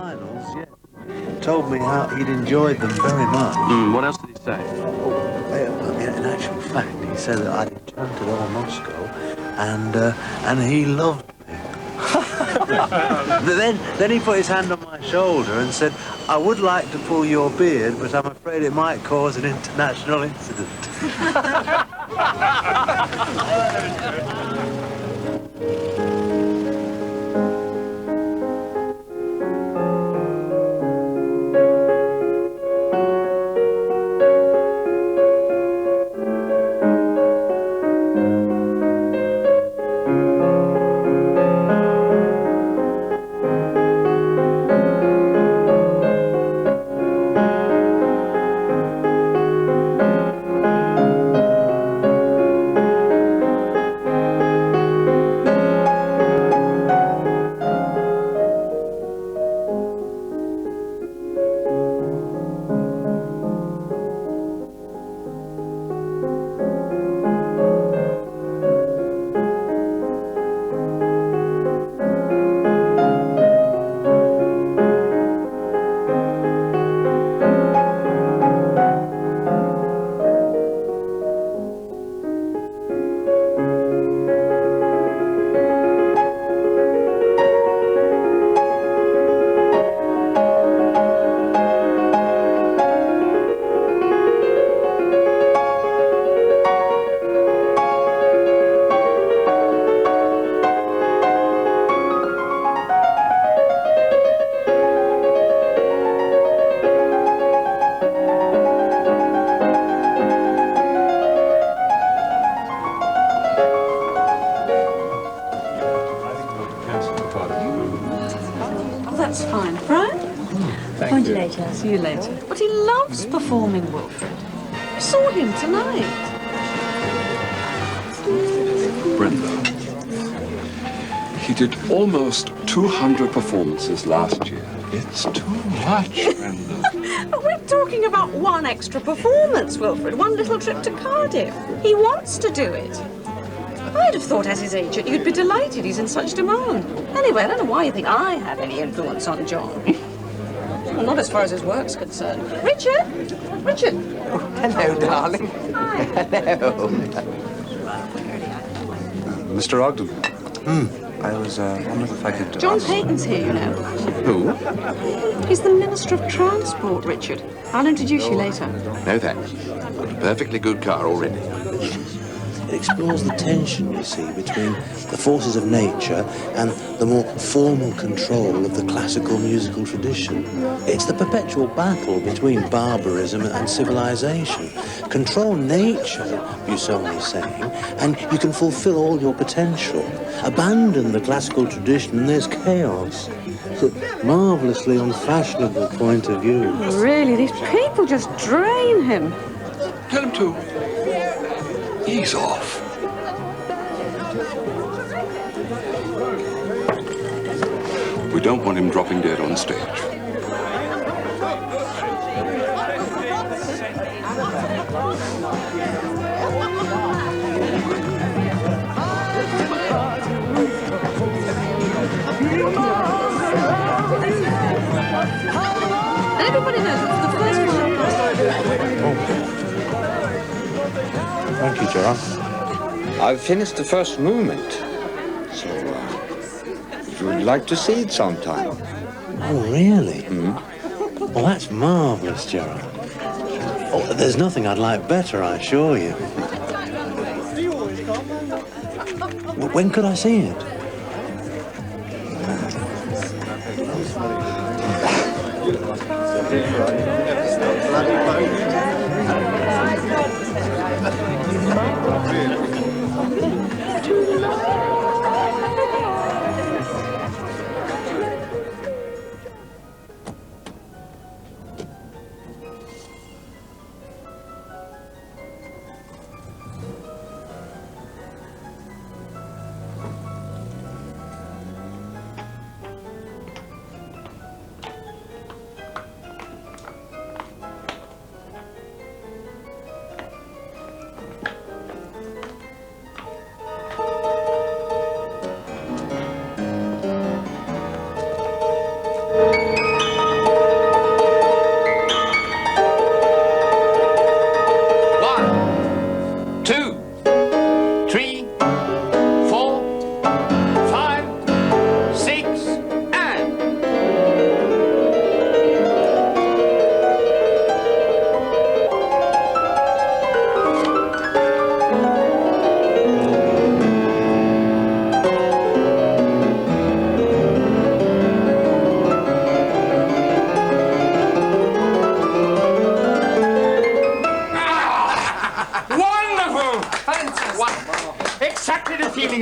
finals, yeah. Told me how he'd enjoyed them very much. What else did he say? In actual fact, he said that I'd enchanted all Moscow, and he loved me. then he put his hand on my shoulder and said, "I would like to pull your beard, but I'm afraid it might cause an international incident." That's fine. Right? Thank you. Later. See you later. But he loves performing, Wilfred. We saw him tonight. Brenda. He did almost 200 performances last year. It's too much, Brenda. But we're talking about one extra performance, Wilfred. One little trip to Cardiff. He wants to do it. I'd have thought as his agent you'd be delighted. He's in such demand. Anyway, I don't know why you think I have any influence on John. Well, not as far as his work's concerned. Richard? Richard? Oh, hello, darling. Hi. Hello. Mr. Ogdon. I was wondering if I could... John Payton's here, you know. Who? He's the Minister of Transport, Richard. I'll introduce you later. No, thanks. Got a perfectly good car already. It explores the tension, you see, between the forces of nature and the more formal control of the classical musical tradition. It's the perpetual battle between barbarism and civilization. Control nature, Busoni is saying, and you can fulfill all your potential. Abandon the classical tradition and there's chaos. It's a marvellously unfashionable point of view. Really, these people just drain him. Tell him to ease off. We don't want him dropping dead on stage. Everybody knows it's the first one. Thank you, John. I've finished the first movement. So, if you would like to see it sometime. Oh, really? Well, that's marvellous, Gerard. Oh, there's nothing I'd like better, I assure you. When could I see it?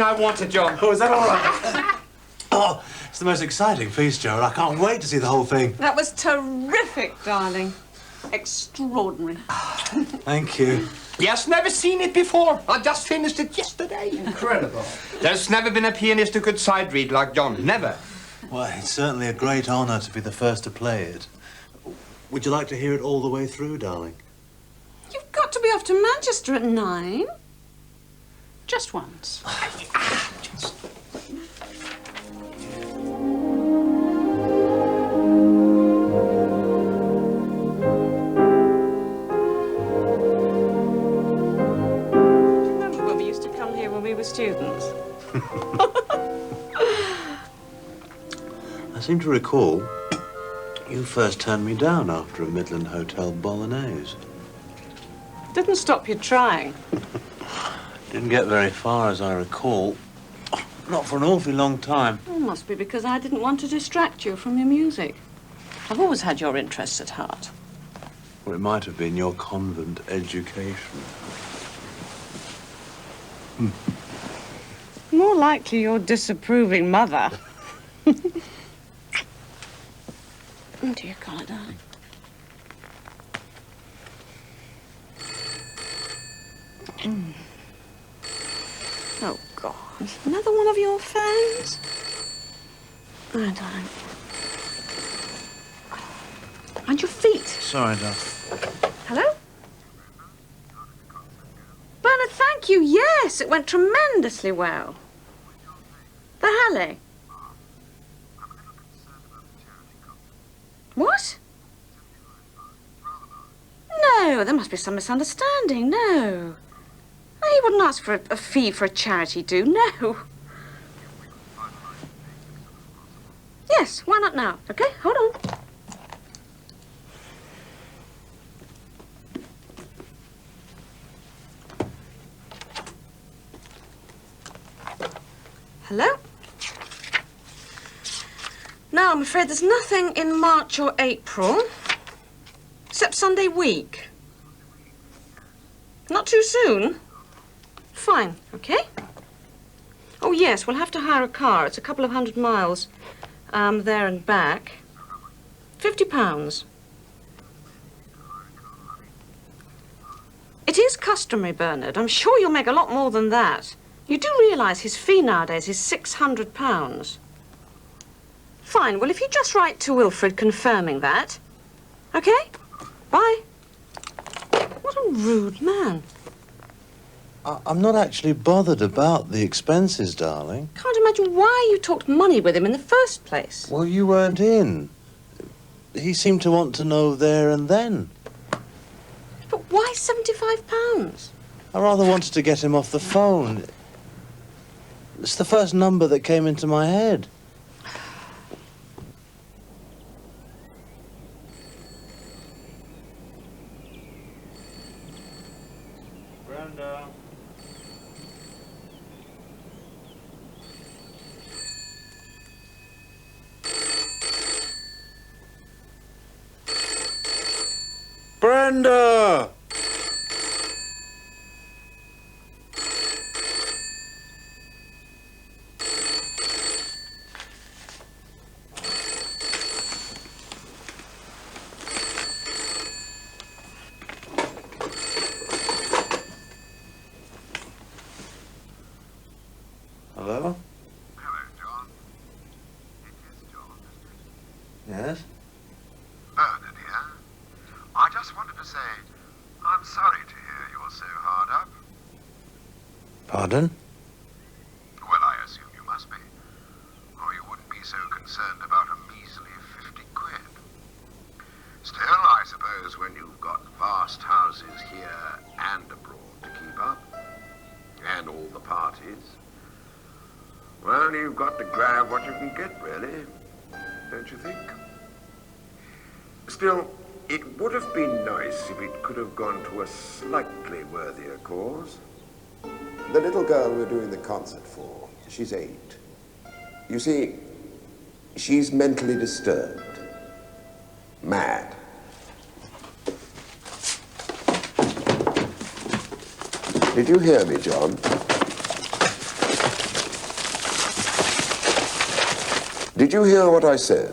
everything I wanted, John. Oh, is that all right? Oh, it's the most exciting piece, Joe. I can't wait to see the whole thing. That was terrific, darling. Extraordinary. Thank you. Yes, never seen it before. I just finished it yesterday. Incredible. There's never been a pianist who could side read like John. Never. Well, it's certainly a great honour to be the first to play it. Would you like to hear it all the way through, darling? You've got to be off to Manchester at 9. Just once. We were students. I seem to recall you first turned me down after a Midland Hotel Bolognese. Didn't stop you trying. Didn't get very far, as I recall. Not for an awfully long time. It must be because I didn't want to distract you from your music. I've always had your interests at heart. Or it might have been your convent education. More likely your disapproving mother. Oh, dear God, darling. Oh, God. Another one of your fans? Oh, darling. And your feet. Sorry, darling. Hello? Bernard, thank you. Yes, it went tremendously well. The Halle. What? No, there must be some misunderstanding. No. He wouldn't ask for a fee for a charity do. No. Yes, why not now? Okay, hold on. Hello? No, I'm afraid there's nothing in March or April, except Sunday week. Not too soon? Fine, okay? Oh, yes, we'll have to hire a car. It's a couple of 100 miles, there and back. £50. It is customary, Bernard. I'm sure you'll make a lot more than that. You do realise his fee nowadays is £600. Fine, well, if you just write to Wilfred confirming that. Okay? Bye. What a rude man. I'm not actually bothered about the expenses, darling. Can't imagine why you talked money with him in the first place. Well, you weren't in. He seemed to want to know there and then. But why £75? I rather wanted to get him off the phone. It's the first number that came into my head. Brenda. Brenda! Hello? Hello, John. It is John, isn't it? Yes? Bernard here. I just wanted to say, I'm sorry to hear you're so hard up. Pardon? Well, I assume you must be. Or you wouldn't be so concerned about a measly 50 quid. Still, I suppose when you've got vast houses here and abroad to keep up, and all the parties, well, you've got to grab what you can get, really, don't you think? Still, it would have been nice if it could have gone to a slightly worthier cause. The little girl we're doing the concert for, she's 8. You see, she's mentally disturbed. Mad. Did you hear me, John? Did you hear what I said?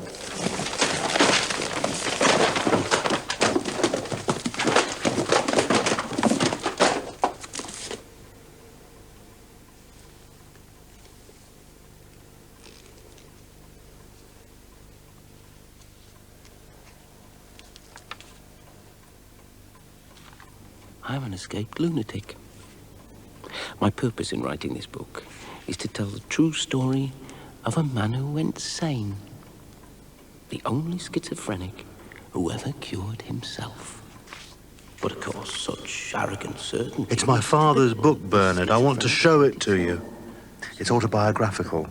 I'm an escaped lunatic. My purpose in writing this book is to tell the true story of a man who went sane. The only schizophrenic who ever cured himself. But of course, such arrogant certainty... It's my father's book, Bernard. I want to show it to you. It's autobiographical.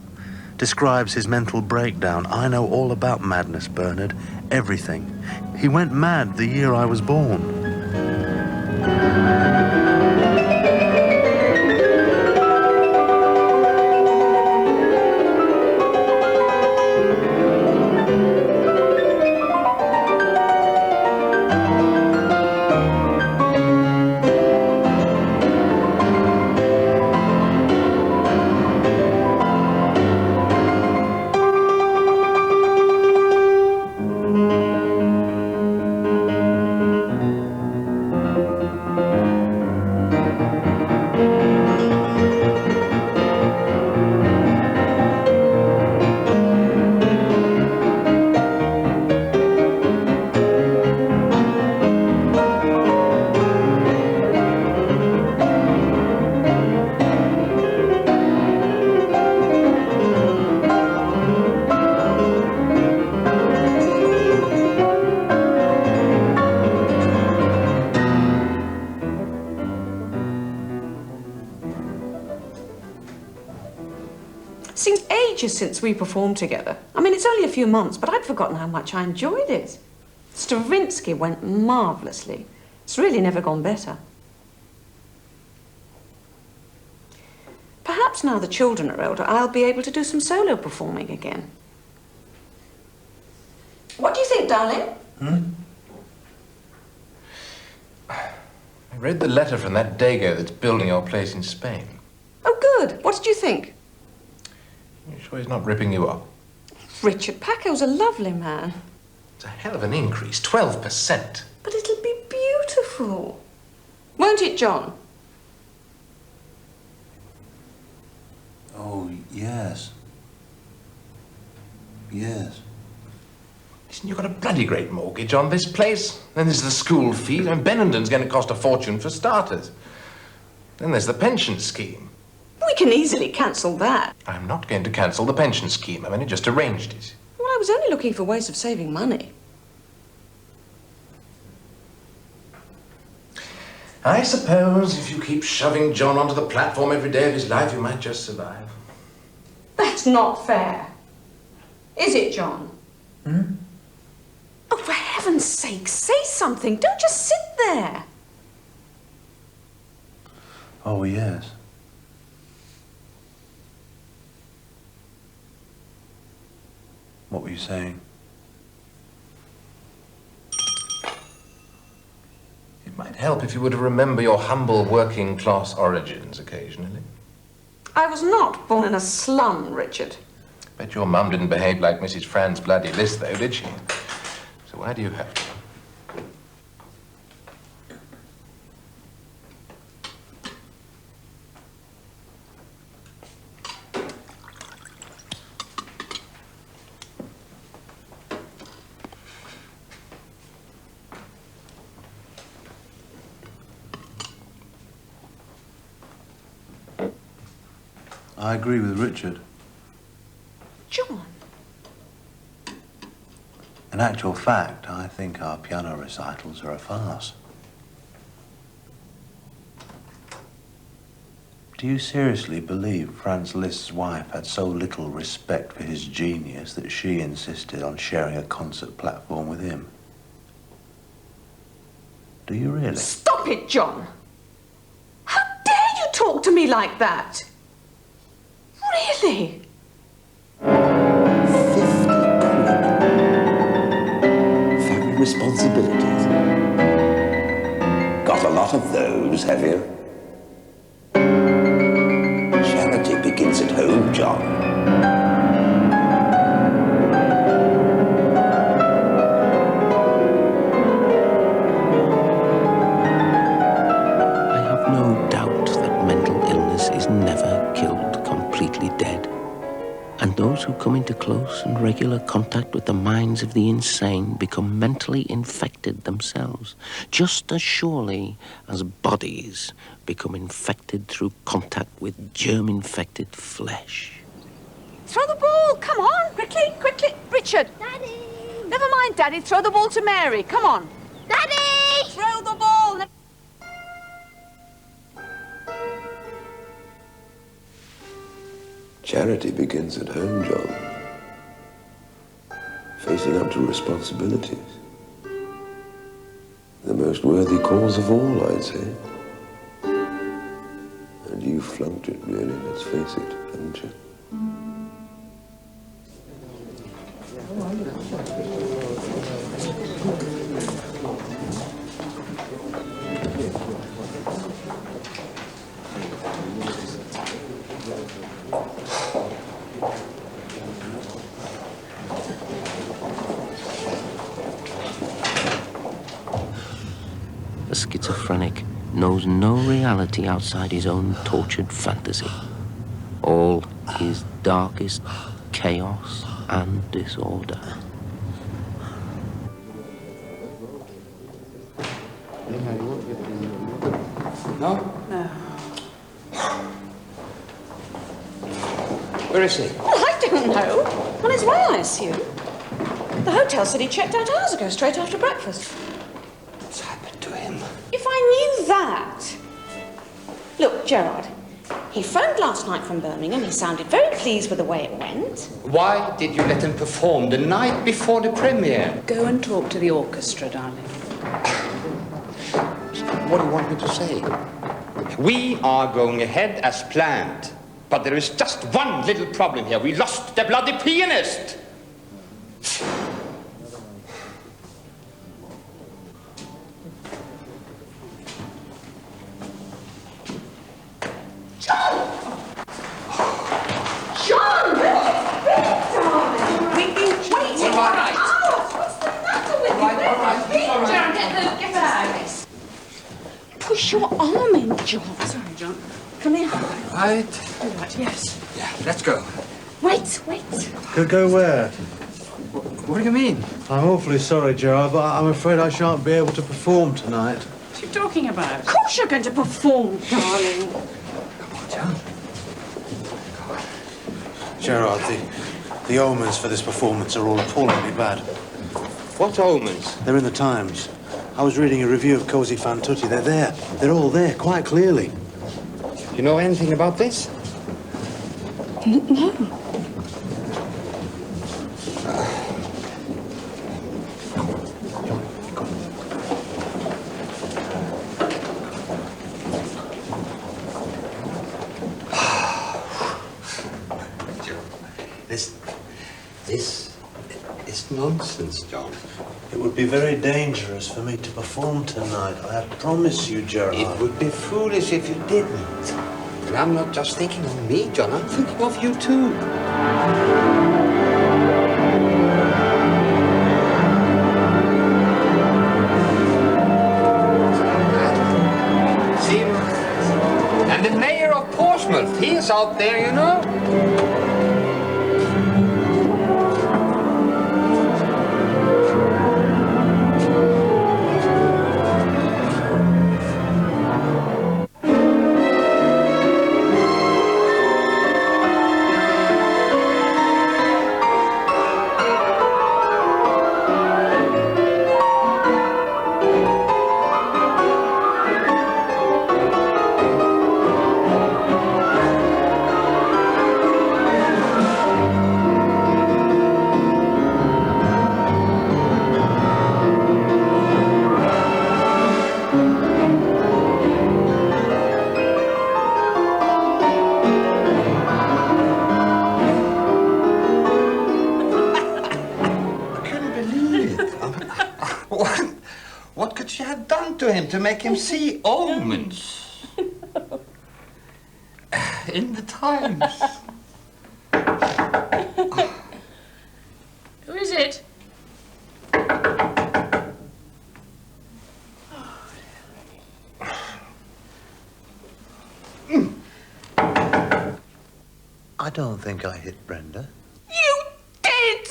Describes his mental breakdown. I know all about madness, Bernard. Everything. He went mad the year I was born. Seems ages since we performed together. I mean, it's only a few months, but I'd forgotten how much I enjoyed it. Stravinsky went marvellously. It's really never gone better. Perhaps now the children are older, I'll be able to do some solo performing again. What do you think, darling? I read the letter from that Dago that's building your place in Spain. Oh, good. What did you think? You sure he's not ripping you off? Richard Packo's a lovely man. It's a hell of an increase, 12%. But it'll be beautiful. Won't it, John? Oh, yes. Yes. Listen, you've got a bloody great mortgage on this place. Then there's the school fees, and Benenden's going to cost a fortune for starters. Then there's the pension scheme. We can easily cancel that. I'm not going to cancel the pension scheme. I've only just arranged it. Well, I was only looking for ways of saving money. I suppose if you keep shoving John onto the platform every day of his life, you might just survive. That's not fair. Is it, John? Oh, for heaven's sake, say something. Don't just sit there. Oh, yes. What were you saying? It might help if you were to remember your humble working-class origins occasionally. I was not born in a slum, Richard. Bet your mum didn't behave like Mrs. Fran's bloody list, though, did she? So why do you have to? I agree with Richard. John. In actual fact, I think our piano recitals are a farce. Do you seriously believe Franz Liszt's wife had so little respect for his genius that she insisted on sharing a concert platform with him? Do you really? Stop it, John. How dare you talk to me like that? Really? 50 quid. Family responsibilities. Got a lot of those, have you? Charity begins at home, John. regular contact with the minds of the insane become mentally infected themselves, just as surely as bodies become infected through contact with germ-infected flesh. Throw the ball! Come on! Quickly, quickly! Richard! Daddy! Never mind, Daddy. Throw the ball to Mary. Come on. Daddy! Throw the ball! Charity begins at home, John. Facing up to responsibilities. The most worthy cause of all, I'd say. And you flunked it, really, let's face it, haven't you? The schizophrenic knows no reality outside his own tortured fantasy. All is darkest chaos and disorder. No? No. Where is he? Well, I don't know. On his way, I assume. The hotel said he checked out hours ago, straight after breakfast. What's happened to him? If I knew that... Look, Gerard, he phoned last night from Birmingham. He sounded very pleased with the way it went. Why did you let him perform the night before the premiere? Go and talk to the orchestra, darling. What do you want me to say? We are going ahead as planned. But there is just one little problem here. We lost the bloody pianist! Push your arm in, John. Sorry, John. Come here. Right. All right, yes. Yeah, let's go. Wait. Could go where? What do you mean? I'm awfully sorry, Gerard, but I'm afraid I shan't be able to perform tonight. What are you talking about? Of course you're going to perform, darling. Come on, John. Gerard, the omens for this performance are all appallingly bad. What omens? They're in the Times. I was reading a review of Così fan tutte. They're there. They're all there, quite clearly. You know anything about this? No. This is nonsense, John. It would be very dangerous for me to perform tonight. I promise you, Gerard. It would be foolish if you didn't. And I'm not just thinking of me, John. I'm thinking of you, too. See? And the mayor of Portsmouth, he is out there, you know. What could she have done to him to make him see omens? In the Times. Who is it? I don't think I hit Brenda. You did!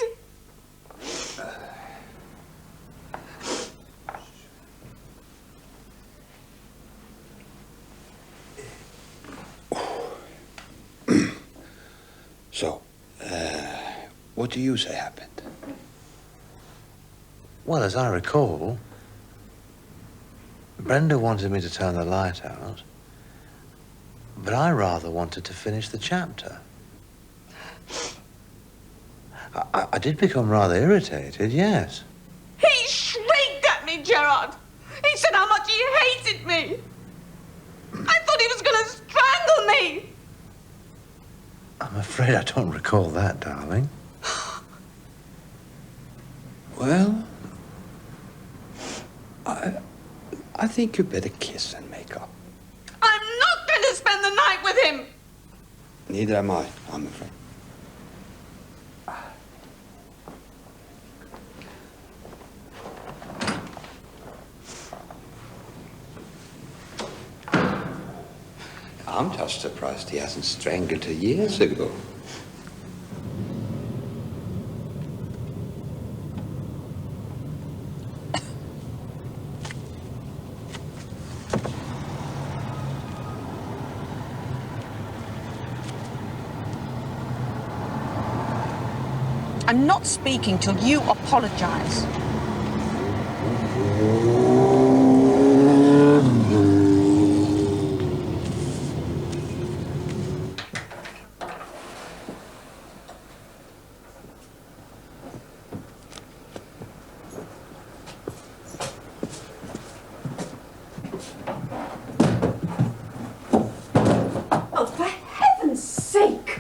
What do you say happened? Well, as I recall, Brenda wanted me to turn the light out, but I rather wanted to finish the chapter. I did become rather irritated, yes. He shrieked at me, Gerard. He said how much he hated me. I thought he was going to strangle me. I'm afraid I don't recall that, darling. Well, I think you better kiss and make up. I'm not going to spend the night with him. Neither am I, I'm afraid. I'm just surprised he hasn't strangled her years ago. I'm not speaking till you apologize. Oh, for heaven's sake!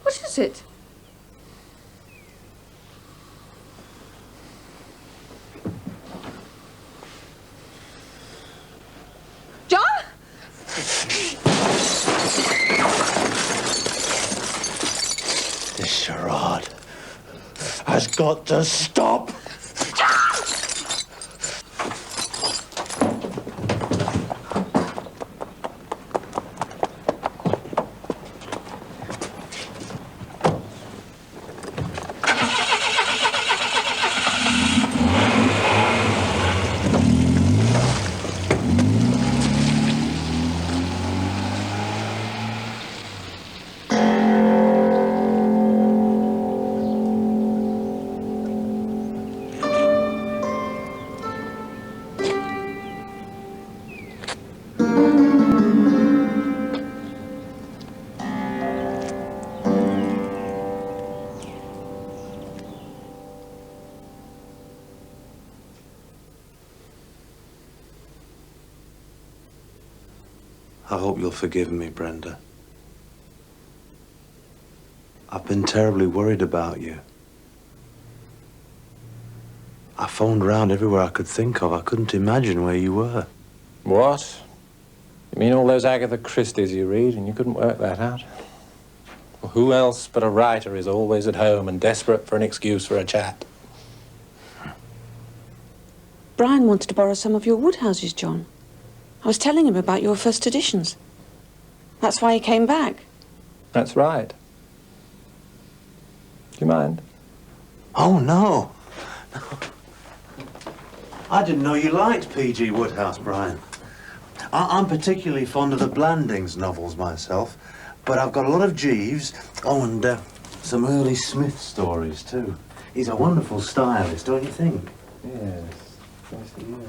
What is it? John? This charade has got to stop. I hope you'll forgive me, Brenda. I've been terribly worried about you. I phoned round everywhere I could think of. I couldn't imagine where you were. What? You mean all those Agatha Christies you read and you couldn't work that out? Well, who else but a writer is always at home and desperate for an excuse for a chat? Brian wanted to borrow some of your woodhouses, John. I was telling him about your first editions. That's why he came back. That's right. Do you mind? Oh, no. No. I didn't know you liked P.G. Wodehouse, Brian. I'm particularly fond of the Blandings novels myself, but I've got a lot of Jeeves. Oh, and some early Smith stories, too. He's a wonderful stylist, don't you think? Yes. Yes, he is.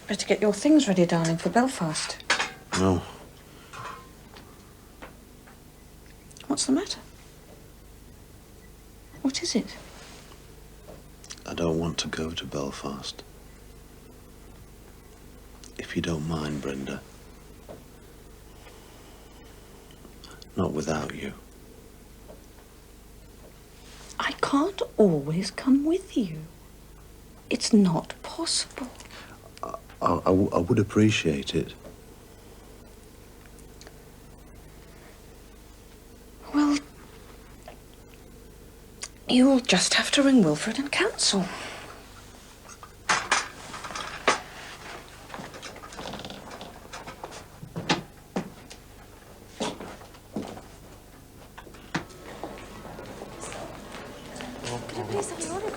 Better get your things ready, darling, for Belfast. No. What's the matter? What is it? I don't want to go to Belfast. If you don't mind, Brenda. Not without you. can't always come with you. It's not possible. I would appreciate it. Well, you'll just have to ring Wilfred and cancel.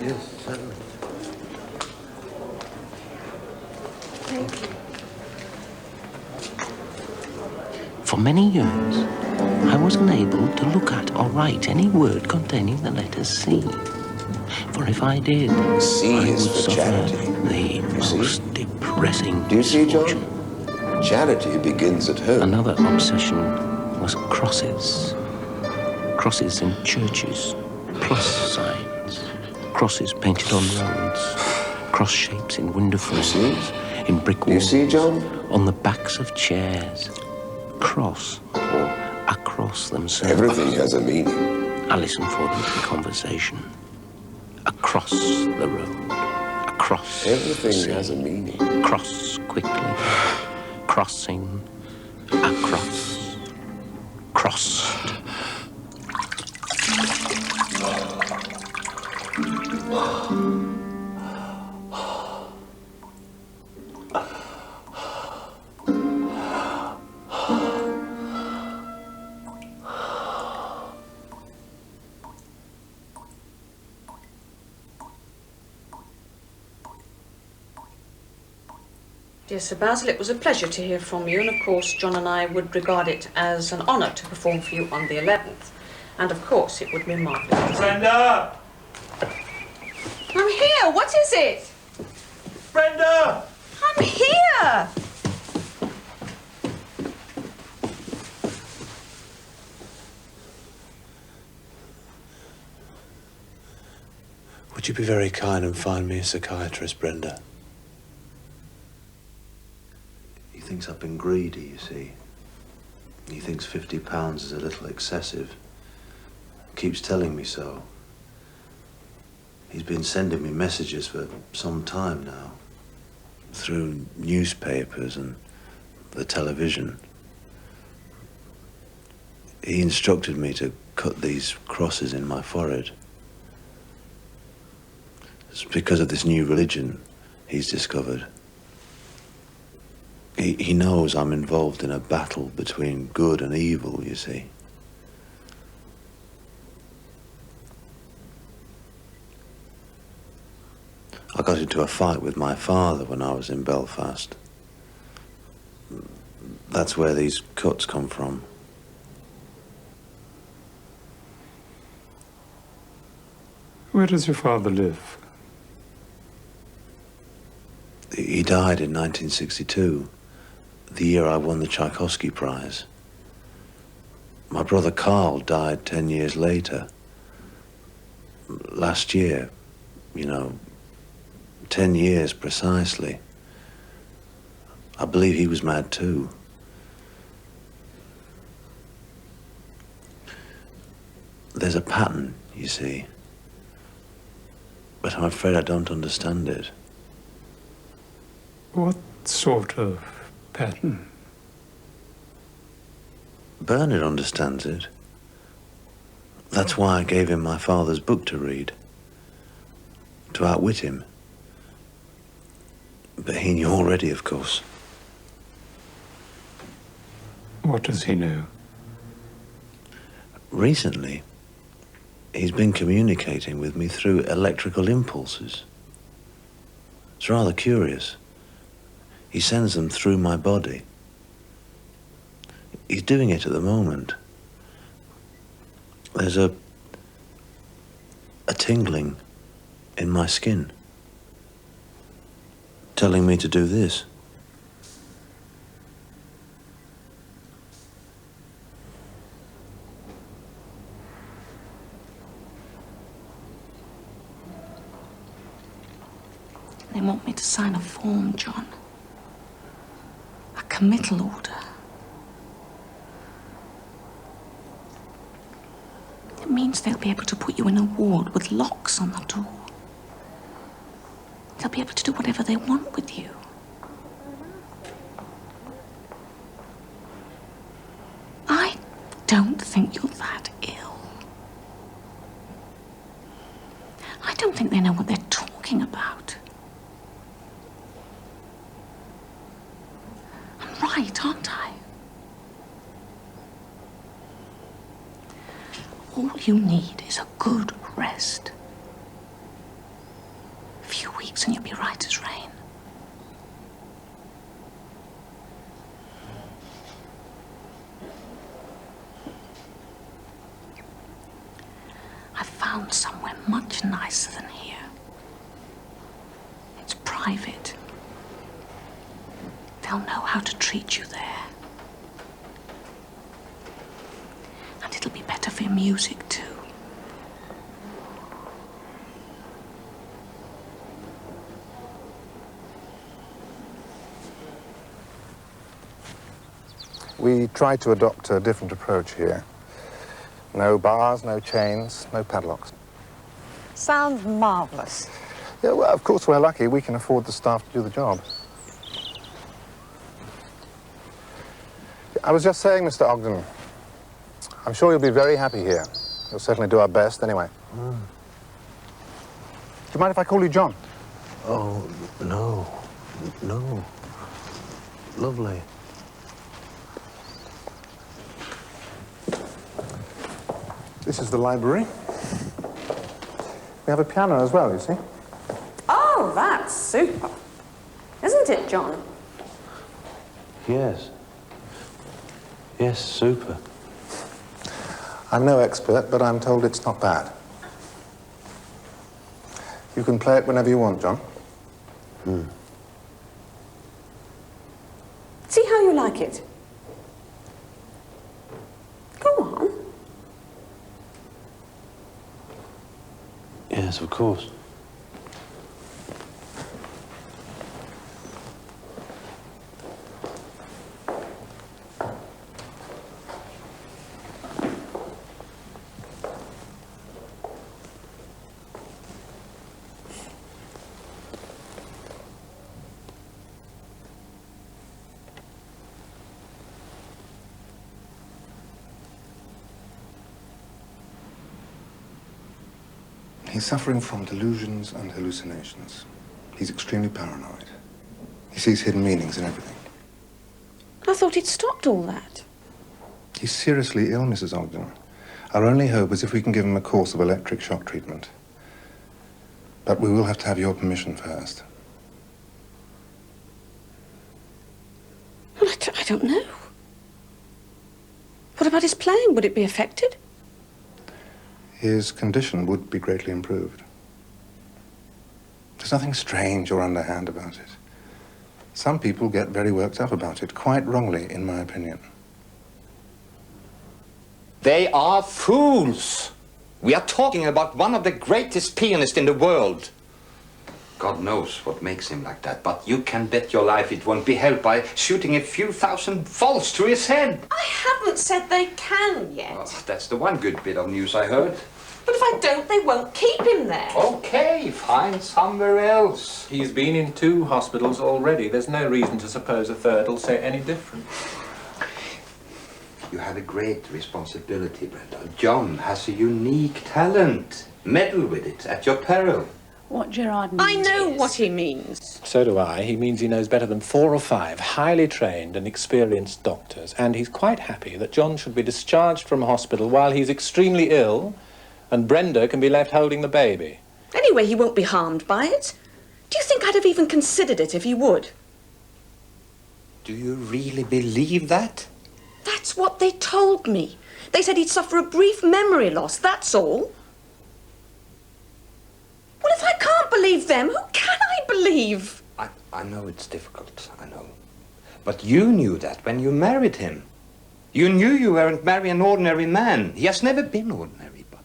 Yes, certainly. Thank you. For many years, I was unable to look at or write any word containing the letter C. For if I did, C I is would for suffer charity. the most depressing Do you see, misfortune. John? Charity begins at home. Another obsession was crosses. Crosses in churches, plus signs. Crosses painted on roads. Cross shapes in window frames, in brick walls. You see, John? On the backs of chairs. Cross or across themselves. Everything has a meaning. I listened for them in conversation. Across the road. Across. Everything has a meaning. Cross quickly. Crossing. Across. Crossed. Dear Sir Basil, it was a pleasure to hear from you, and of course John and I would regard it as an honour to perform for you on the 11th. And of course it would be marvellous. Brenda! I'm here! What is it? Brenda! I'm here! Would you be very kind and find me a psychiatrist, Brenda? He thinks I've been greedy, you see. He thinks £50 is a little excessive. Keeps telling me so. He's been sending me messages for some time now, through newspapers and the television. He instructed me to cut these crosses in my forehead. It's because of this new religion he's discovered. He knows I'm involved in a battle between good and evil, you see. I got into a fight with my father when I was in Belfast. That's where these cuts come from. Where does your father live? He died in 1962, the year I won the Tchaikovsky prize. My brother Carl died 10 years later. Last year, you know, 10 years precisely. I believe he was mad too. There's a pattern, you see, but I'm afraid I don't understand it. What sort of pattern? Bernard understands it. That's why I gave him my father's book to read, to outwit him. But he knew already, of course. What does he know? Recently, he's been communicating with me through electrical impulses. It's rather curious. He sends them through my body. He's doing it at the moment. There's a tingling in my skin, telling me to do this. They want me to sign a form, John. A committal order. means they'll be able to put you in a ward with locks on the door. They'll be able to do whatever they want with you. I don't think you're that ill. I don't think they know what they're talking about. I'm right, aren't I? All you need is a good rest. A few weeks and you'll be right as rain. I found somewhere much nicer than here. It's private. They'll know how to treat you there. And it'll be better for your music, too. We try to adopt a different approach here. No bars, no chains, no padlocks. Sounds marvellous. Yeah, well, of course, we're lucky. We can afford the staff to do the job. I was just saying, Mr. Ogdon, I'm sure you'll be very happy here. We'll certainly do our best, anyway. Do you mind if I call you John? Oh, no. No. Lovely. This is the library. We have a piano as well, you see. Oh, that's super. Isn't it, John? Yes. Yes, super. I'm no expert, but I'm told it's not bad. You can play it whenever you want, John. See how you like it. Go on. Yes, of course. He's suffering from delusions and hallucinations. He's extremely paranoid. He sees hidden meanings in everything. I thought he'd stopped all that. He's seriously ill, Mrs. Ogden. Our only hope is if we can give him a course of electric shock treatment. But we will have to have your permission first. Well, I don't know. What about his playing? Would it be affected? His condition would be greatly improved. There's nothing strange or underhand about it. Some people get very worked up about it, quite wrongly, in my opinion. They are fools. We are talking about one of the greatest pianists in the world. God knows what makes him like that, but you can bet your life it won't be helped by shooting a few thousand volts to his head. I haven't said they can yet. Oh, that's the one good bit of news I heard. But if I don't, they won't keep him there. Okay, find somewhere else. He's been in 2 hospitals already. There's no reason to suppose a third will say any different. You have a great responsibility, Brenda. John has a unique talent. Meddle with it at your peril. What Gerard means I know what he means. So do I. He means he knows better than 4 or 5 highly trained and experienced doctors, and he's quite happy that John should be discharged from hospital while he's extremely ill, and Brenda can be left holding the baby. Anyway, he won't be harmed by it. Do you think I'd have even considered it if he would? Do you really believe that? That's what they told me. They said he'd suffer a brief memory loss, that's all. Well, if I can't believe them, who can I believe? I know it's difficult, I know. But you knew that when you married him. You knew you weren't marrying an ordinary man. He has never been ordinary, but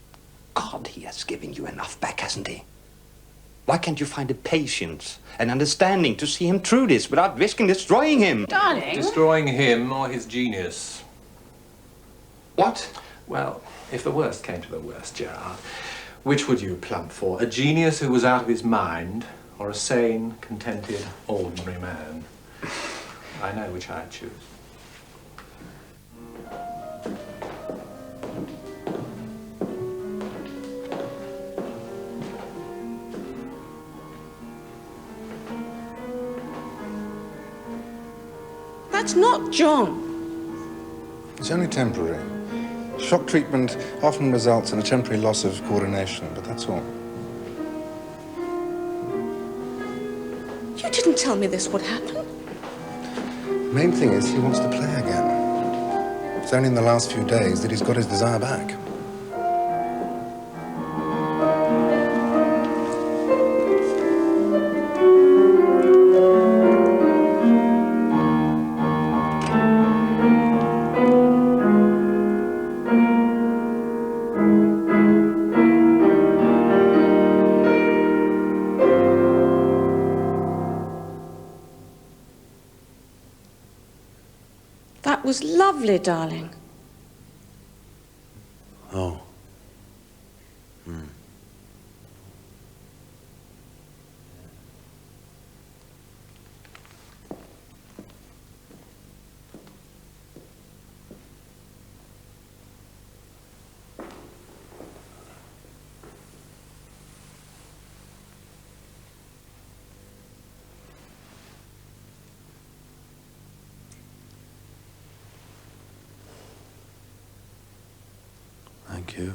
God, he has given you enough back, hasn't he? Why can't you find the patience and understanding to see him through this without risking destroying him? Darling. Destroying him or his genius. What? Well, If the worst came to the worst, Gerard, which would you plump for? A genius who was out of his mind, or a sane, contented, ordinary man? I know which I'd choose. That's not John. It's only temporary. Shock treatment often results in a temporary loss of coordination, but that's all. You didn't tell me this would happen. Main thing is he wants to play again. It's only in the last few days that he's got his desire back. That was lovely, darling. Oh. Thank you.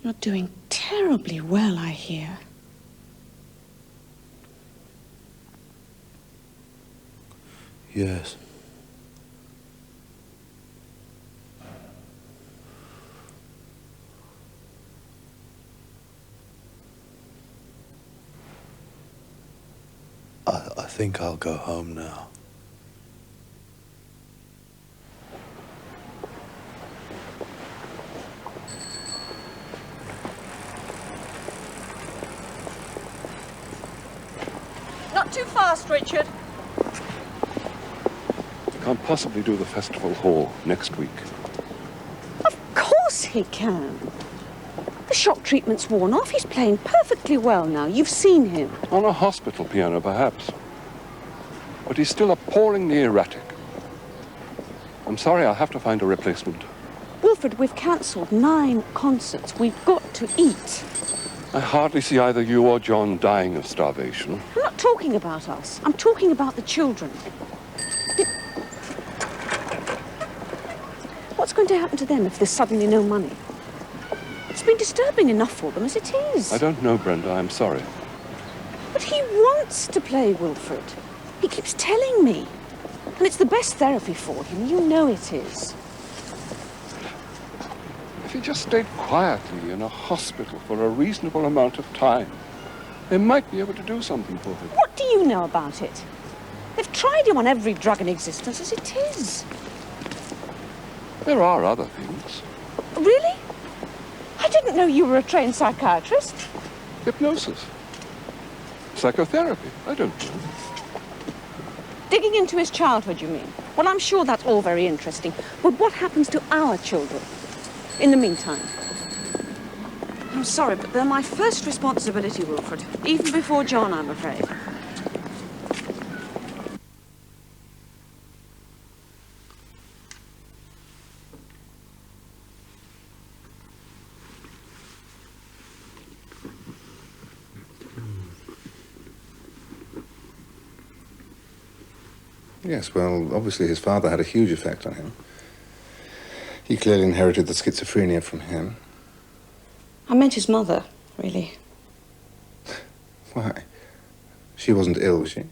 You're doing terribly well, I hear. Yes. I think I'll go home now. Not too fast, Richard. Can't possibly do the festival hall next week. Of course he can. The shock treatment's worn off. He's playing perfectly well now. You've seen him. On a hospital piano, perhaps. But he's still appallingly erratic. I'm sorry, I'll have to find a replacement. Wilfred, we've cancelled 9 concerts. We've got to eat. I hardly see either you or John dying of starvation. I'm not talking about us. I'm talking about the children. What's going to happen to them if there's suddenly no money? It's been disturbing enough for them as it is. I don't know, Brenda, I'm sorry. But he wants to play, Wilfred. He keeps telling me. And it's the best therapy for him. You know it is. If he just stayed quietly in a hospital for a reasonable amount of time, they might be able to do something for him. What do you know about it? They've tried him on every drug in existence as it is. There are other things. Really? I didn't know you were a trained psychiatrist. Hypnosis. Psychotherapy. I don't know. Digging into his childhood, you mean? Well, I'm sure that's all very interesting. But what happens to our children in the meantime? I'm sorry, but they're my first responsibility, Wilfred. Even before John, I'm afraid. Yes, well, obviously his father had a huge effect on him. He clearly inherited the schizophrenia from him. I meant his mother, really. Why? She wasn't ill, was she?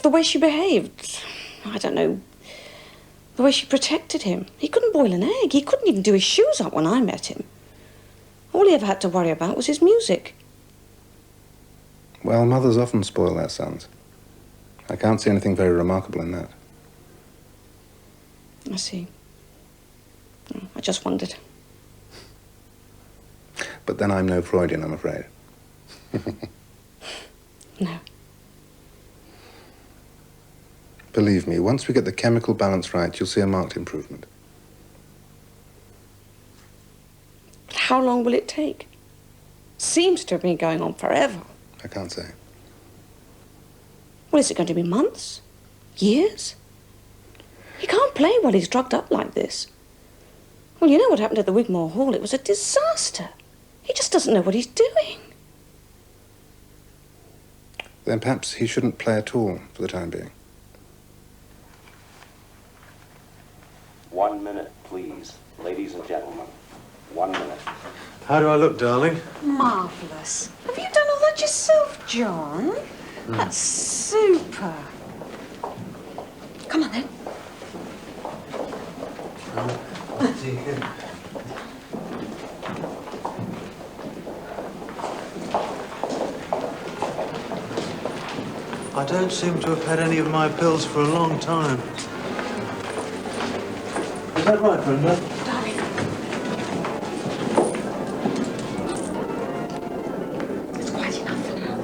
The way she behaved, I don't know. The way she protected him. He couldn't boil an egg. He couldn't even do his shoes up when I met him. All he ever had to worry about was his music. Well, mothers often spoil their sons. I can't see anything very remarkable in that. I see. I just wondered. But then I'm no Freudian, I'm afraid. No. Believe me, once we get the chemical balance right, you'll see a marked improvement. How long will it take? Seems to have been going on forever. I can't say. Well, is it going to be months? Years? He can't play while he's drugged up like this. Well, you know what happened at the Wigmore Hall? It was a disaster. He just doesn't know what he's doing. Then perhaps he shouldn't play at all for the time being. 1 minute, please. Ladies and gentlemen, 1 minute. How do I look, darling? Marvellous. Have you done all that yourself, John? That's super. Come on, then. I don't seem to have had any of my pills for a long time. Is that right, Brenda? Darling. It's quite enough for now.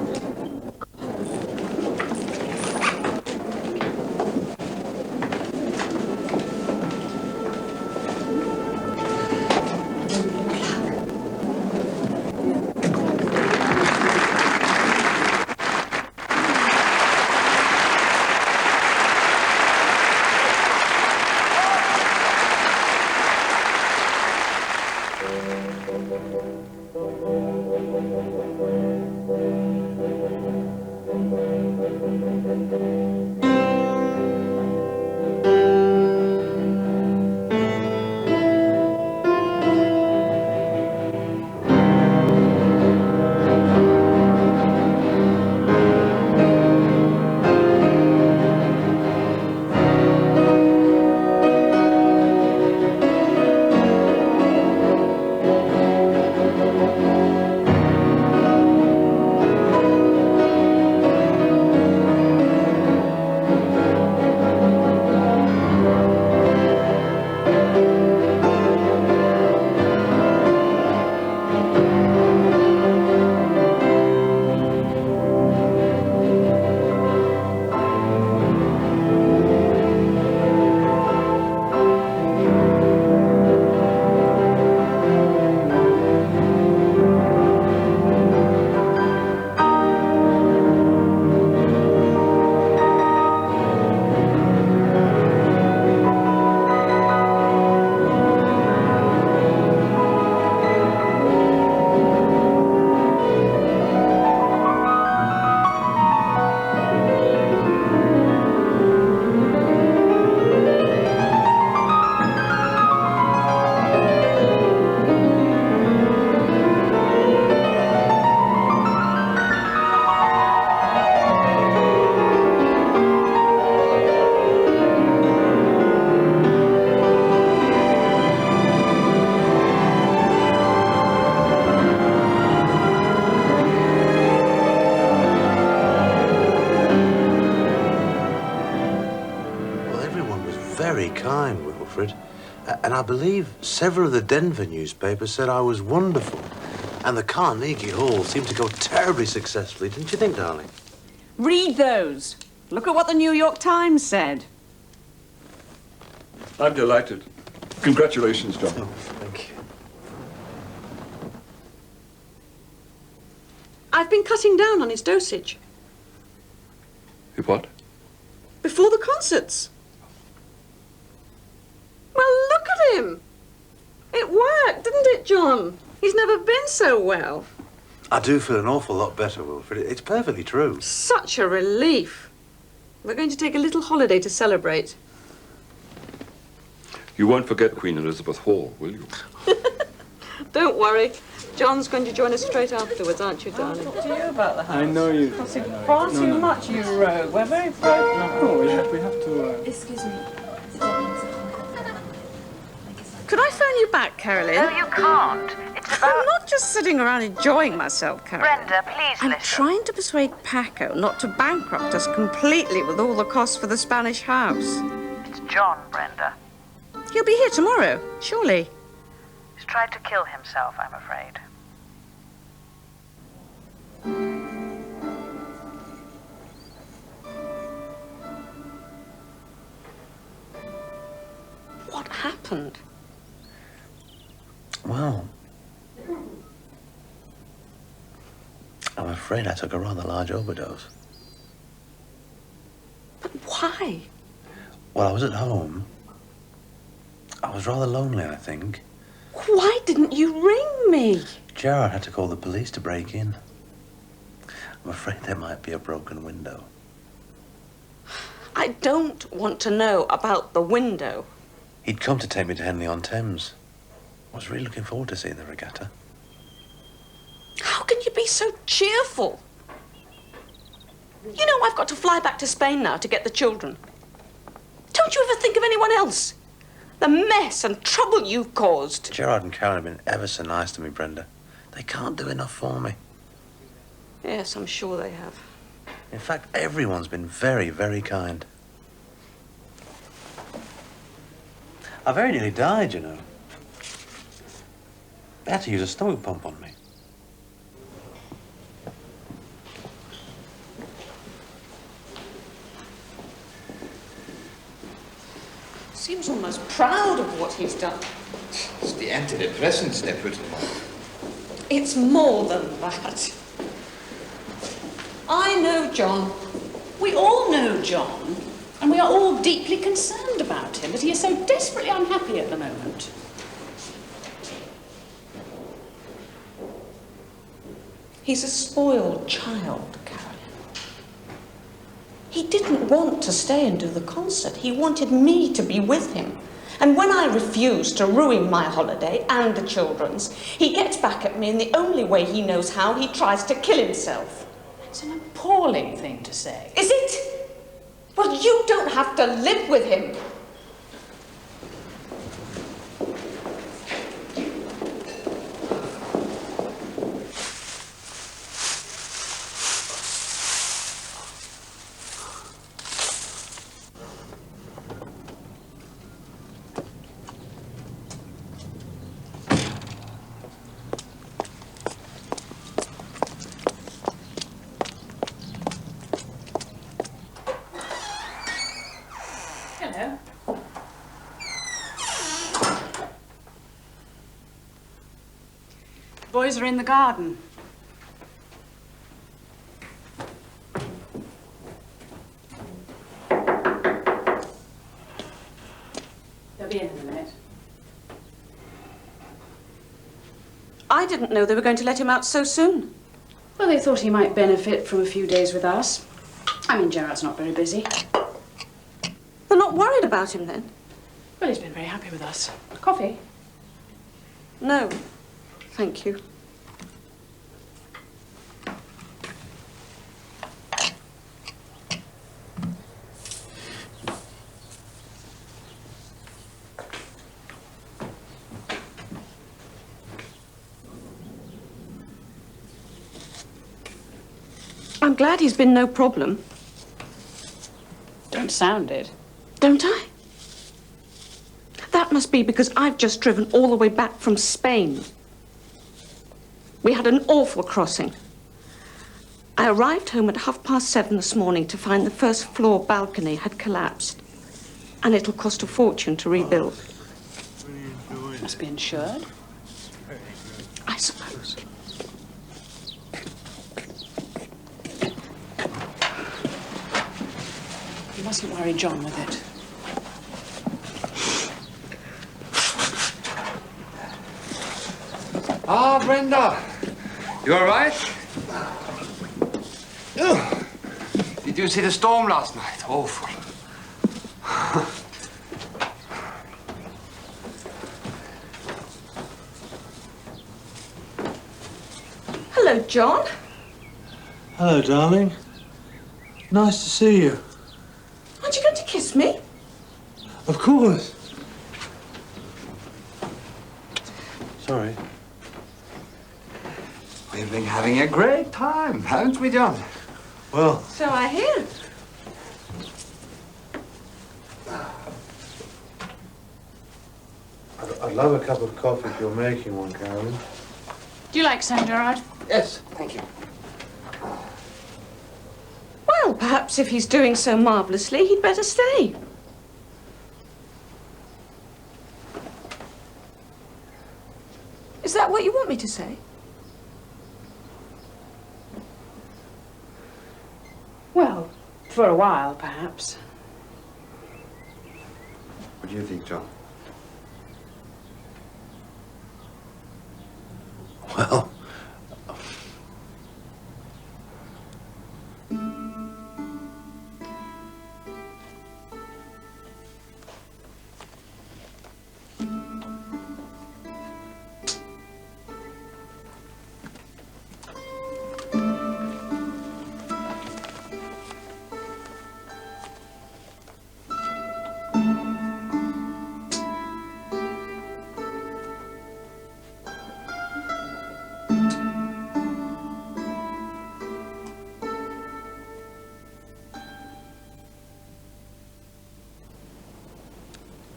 Very kind, Wilfred. And I believe several of the Denver newspapers said I was wonderful. And the Carnegie Hall seemed to go terribly successfully, didn't you think, darling? Read those. Look at what the New York Times said. I'm delighted. Congratulations, John. Oh, thank you. I've been cutting down on his dosage. You what? Before the concerts. Well, look at him. It worked, didn't it, John? He's never been so well. I do feel an awful lot better, Wilfred. It's perfectly true. Such a relief. We're going to take a little holiday to celebrate. You won't forget Queen Elizabeth Hall, will you? Don't worry. John's going to join us straight afterwards, aren't you, darling? I'll talk to you about the house. I know you. Costing far too much, you rogue. We're very broke now. Oh, we have to... Excuse me. Could I phone you back, Carolyn? No, you can't. It's about... I'm not just sitting around enjoying myself, Carolyn. Brenda, please I'm listen. trying to persuade Paco not to bankrupt us completely with all the costs for the Spanish house. It's John, Brenda. He'll be here tomorrow, surely. He's tried to kill himself, I'm afraid. happened? Well, I'm afraid I took a rather large overdose. But why? Well, I was at home. I was rather lonely, I think. Why didn't you ring me? Gerard had to call the police to break in. I'm afraid there might be a broken window. I don't want to know about the window. He'd come to take me to Henley-on-Thames. I was really looking forward to seeing the regatta. How can you be so cheerful? You know I've got to fly back to Spain now to get the children. Don't you ever think of anyone else? The mess and trouble you've caused. Gerard and Karen have been ever so nice to me, Brenda. They can't do enough for me. Yes, I'm sure they have. In fact, everyone's been very, very kind. I very nearly died, you know. They had to use a stomach pump on me. Seems almost proud of what he's done. It's the antidepressants they put him on. It's more than that. I know John. We all know John, and we are all deeply concerned about him, but he is so desperately unhappy at the moment. He's a spoiled child, Caroline. He didn't want to stay and do the concert. He wanted me to be with him. And when I refused to ruin my holiday and the children's, he gets back at me in the only way he knows how. He tries to kill himself. It's an appalling thing to say. Is it? Well, you don't have to live with him. Hello. The boys are in the garden. They'll be in a minute. I didn't know they were going to let him out so soon. Well, they thought he might benefit from a few days with us. I mean, Gerard's not very busy. They're not worried about him then? Well, he's been very happy with us. Coffee? No, thank you. I'm glad he's been no problem. Don't sound it. Don't I? That must be because I've just driven all the way back from Spain. We had an awful crossing. I arrived home at 7:30 this morning to find the first floor balcony had collapsed. And it'll cost a fortune to rebuild. Must be insured. I suppose. You mustn't worry John with it. Ah, Brenda. You all right? Ugh. Did you see the storm last night? Awful. Hello, John. Hello, darling. Nice to see you. Aren't you going to kiss me? Of course. Sorry. We've been having a great time, haven't we, John? Well, So I hear. I'd love a cup of coffee if you're making one, Caroline. Do you like some, Gerard? Yes, thank you. Well, perhaps if he's doing so marvellously, he'd better stay. Is that what you want me to say? Well, for a while, perhaps. What do you think, John? Well,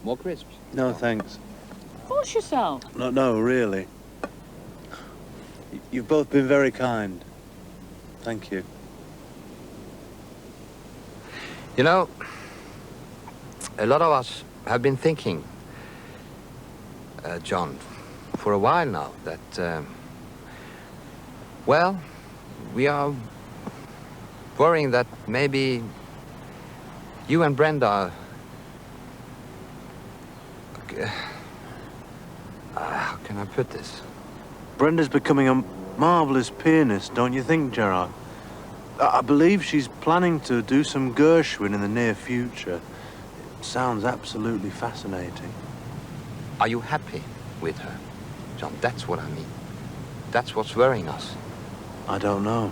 More crisps? no thanks. Force yourself. No, really. You've both been very kind. Thank you. You know, a lot of us have been thinking, John, for a while now, that, well, we are worrying that maybe you and Brenda how can I put this? Brenda's becoming a marvellous pianist, don't you think, Gerard? I believe she's planning to do some Gershwin in the near future. It sounds absolutely fascinating. Are you happy with her, John? That's what I mean. That's what's worrying us. I don't know.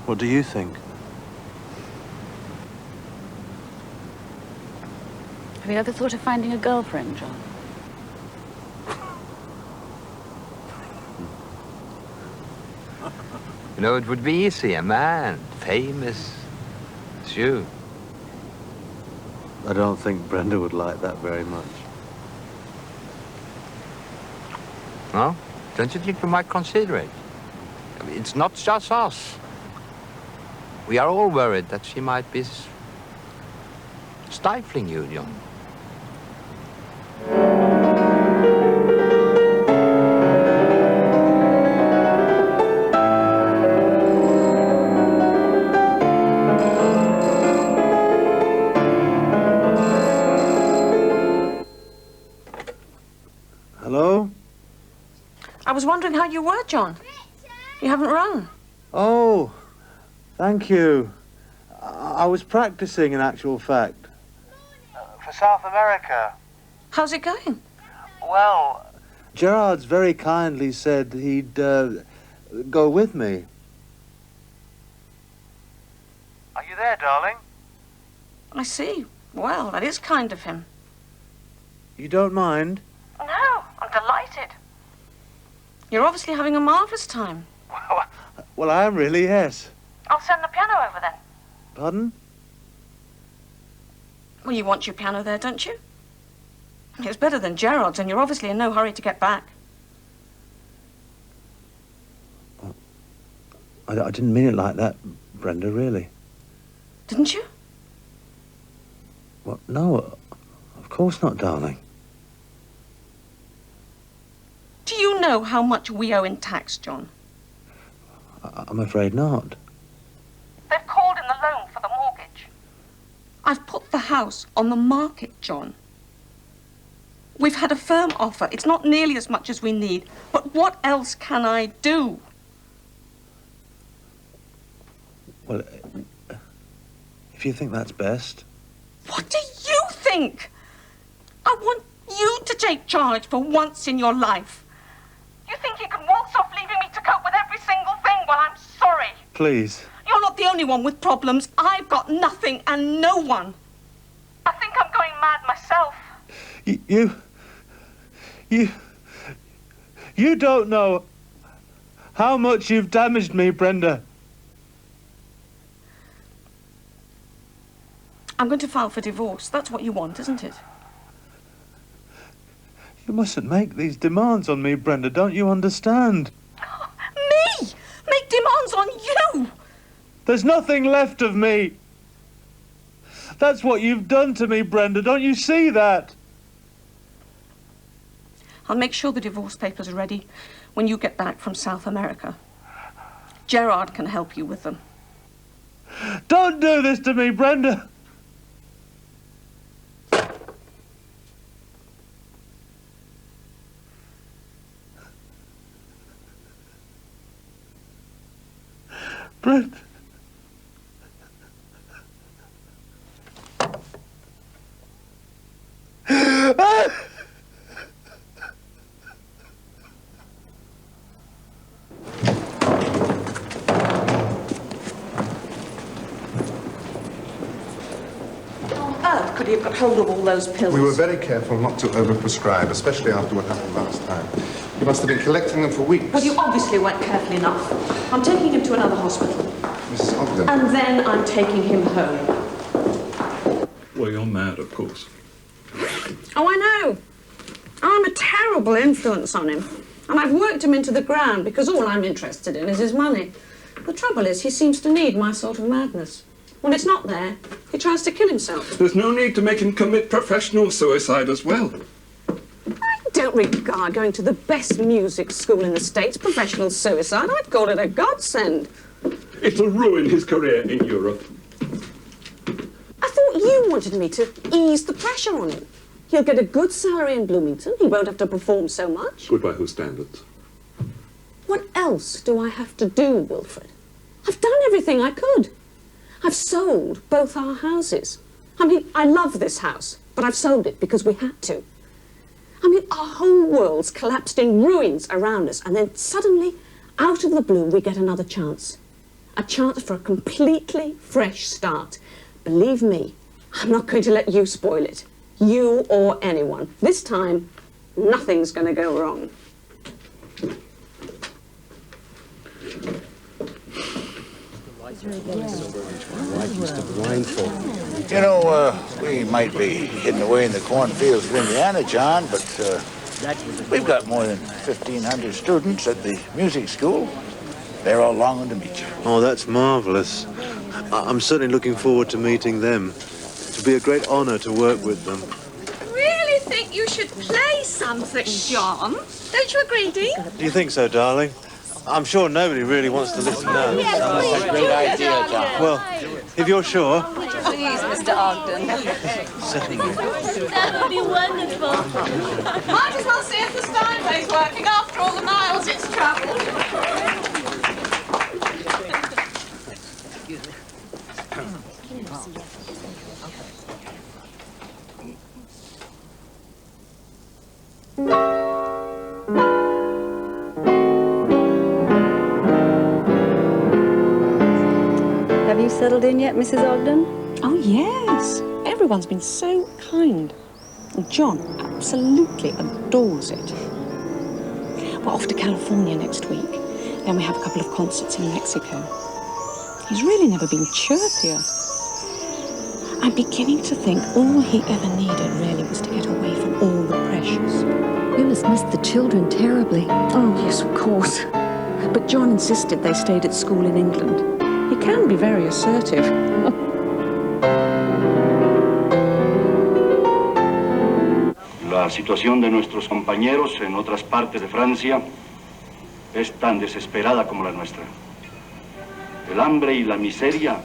What do you think? Have you ever thought of finding a girlfriend, John? You know, it would be easy. A man, famous as you. I don't think Brenda would like that very much. No? Don't you think we might consider it? I mean, it's not just us. We are all worried that she might be stifling you, John. Hello? I was wondering how you were, John. You haven't rung. Oh, thank you. I was practicing, in actual fact. For South America. How's it going? Well, Gerard's very kindly said he'd go with me. Are you there, darling? I see. Well, that is kind of him. You don't mind? No, I'm delighted. You're obviously having a marvellous time. Well, I am really, yes. I'll send the piano over then. Pardon? Well, you want your piano there, don't you? It's better than Gerard's, and you're obviously in no hurry to get back. I didn't mean it like that, Brenda, really. Didn't you? Well, no, of course not, darling. Do you know how much we owe in tax, John? I'm afraid not. They've called in the loan for the mortgage. I've put the house on the market, John. We've had a firm offer. It's not nearly as much as we need. But what else can I do? Well, if you think that's best. What do you think? I want you to take charge for once in your life. You think you can waltz off leaving me to cope with every single thing? Well, I'm sorry. Please. You're not the only one with problems. I've got nothing and no one. I think I'm going mad myself. You don't know how much you've damaged me, Brenda. I'm going to file for divorce. That's what you want, isn't it? You mustn't make these demands on me, Brenda. Don't you understand? Me? Make demands on you? There's nothing left of me. That's what you've done to me, Brenda. Don't you see that? I'll make sure the divorce papers are ready when you get back from South America. Gerard can help you with them. Don't do this to me, Brenda! Brenda. Could he have got hold of all those pills? We were very careful not to overprescribe, especially after what happened last time. He must have been collecting them for weeks. Well, you obviously weren't careful enough. I'm taking him to another hospital. Mrs. Ogdon. And then I'm taking him home. Well, you're mad, of course. Oh, I know. I'm a terrible influence on him. And I've worked him into the ground because all I'm interested in is his money. The trouble is, he seems to need my sort of madness. When it's not there, he tries to kill himself. There's no need to make him commit professional suicide as well. I don't regard going to the best music school in the States professional suicide. I'd call it a godsend. It'll ruin his career in Europe. I thought you wanted me to ease the pressure on him. He'll get a good salary in Bloomington. He won't have to perform so much. Good by whose standards? What else do I have to do, Wilfred? I've done everything I could. I've sold both our houses. I mean, I love this house, but I've sold it because we had to. I mean, our whole world's collapsed in ruins around us, and then suddenly, out of the blue, we get another chance. A chance for a completely fresh start. Believe me, I'm not going to let you spoil it. You or anyone. This time, nothing's going to go wrong. You know, we might be hidden away in the cornfields of Indiana, John, but we've got more than 1,500 students at the music school. They're all longing to meet you. Oh, that's marvelous. I'm certainly looking forward to meeting them. It'll be a great honor to work with them. I really think you should play something, John. Don't you agree, Dean? Do you think so, darling? I'm sure nobody really wants to listen now. That's a great idea, John. Well, if you're sure. Please, Mr. Ogden. That would be wonderful. Might as well see if the Steinway's working after all the miles it's travelled. Have you settled in yet, Mrs. Ogden? Oh, yes. Everyone's been so kind. And John absolutely adores it. We're off to California next week. Then we have a couple of concerts in Mexico. He's really never been chirpier. I'm beginning to think all he ever needed really was to get away from all the pressures. You must miss the children terribly. Oh, yes, of course. But John insisted they stayed at school in England. He can be very assertive. La situación de nuestros compañeros en otras partes de Francia es tan desesperada como la nuestra. El hambre y la miseria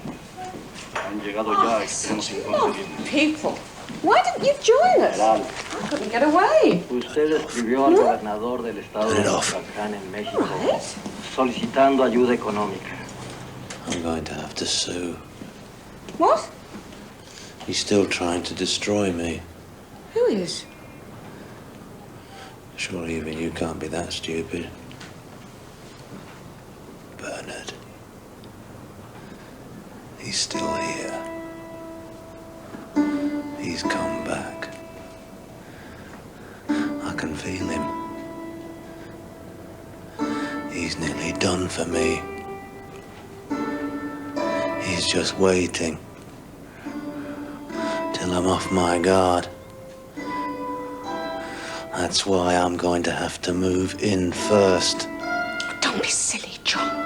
han llegado ya a extremos inconcebibles. People, why didn't you join us? I couldn't get away. Usted escribió al gobernador del estado de Michoacán en México solicitando ayuda económica. I'm going to have to sue. What? He's still trying to destroy me. Who is? Surely even you can't be that stupid. Bernard. He's still here. He's come back. I can feel him. He's nearly done for me. He's just waiting till I'm off my guard. That's why I'm going to have to move in first. Don't be silly, John.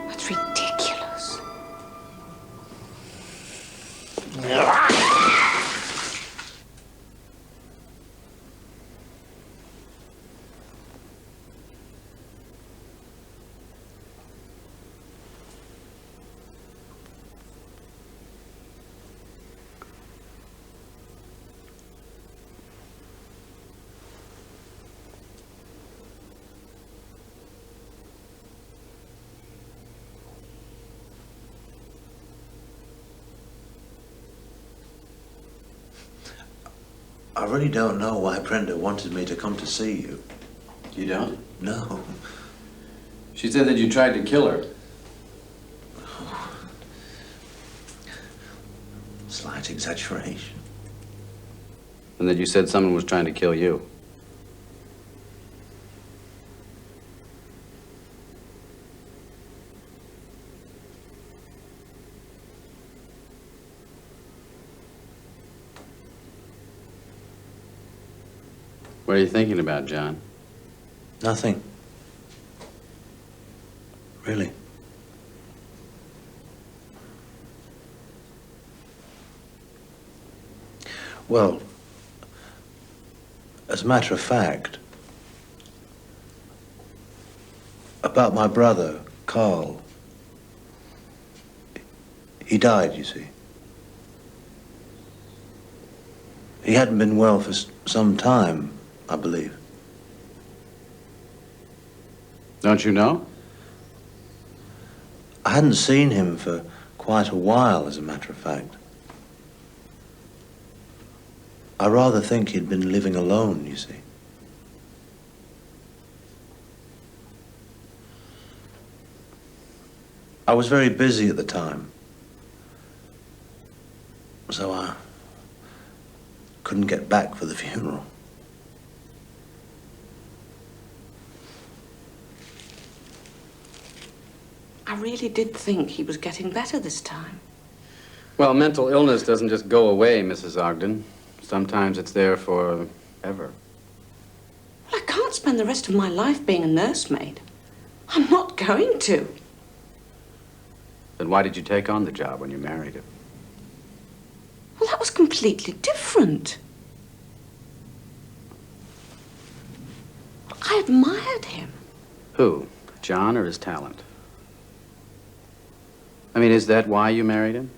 That's ridiculous. I really don't know why Brenda wanted me to come to see you. You don't? No. She said that you tried to kill her. Slight exaggeration. And that you said someone was trying to kill you. What are you thinking about, John? Nothing. Really. Well, as a matter of fact, about my brother, Carl. He died, you see. He hadn't been well for some time, I believe. Don't you know? I hadn't seen him for quite a while, as a matter of fact. I rather think he'd been living alone, you see. I was very busy at the time, so I couldn't get back for the funeral. I really did think he was getting better this time. Well, mental illness doesn't just go away, Mrs. Ogdon. Sometimes it's there forever. Well, I can't spend the rest of my life being a nursemaid. I'm not going to. Then why did you take on the job when you married him? Well, that was completely different. I admired him. Who? John or his talent? I mean, is that why you married him?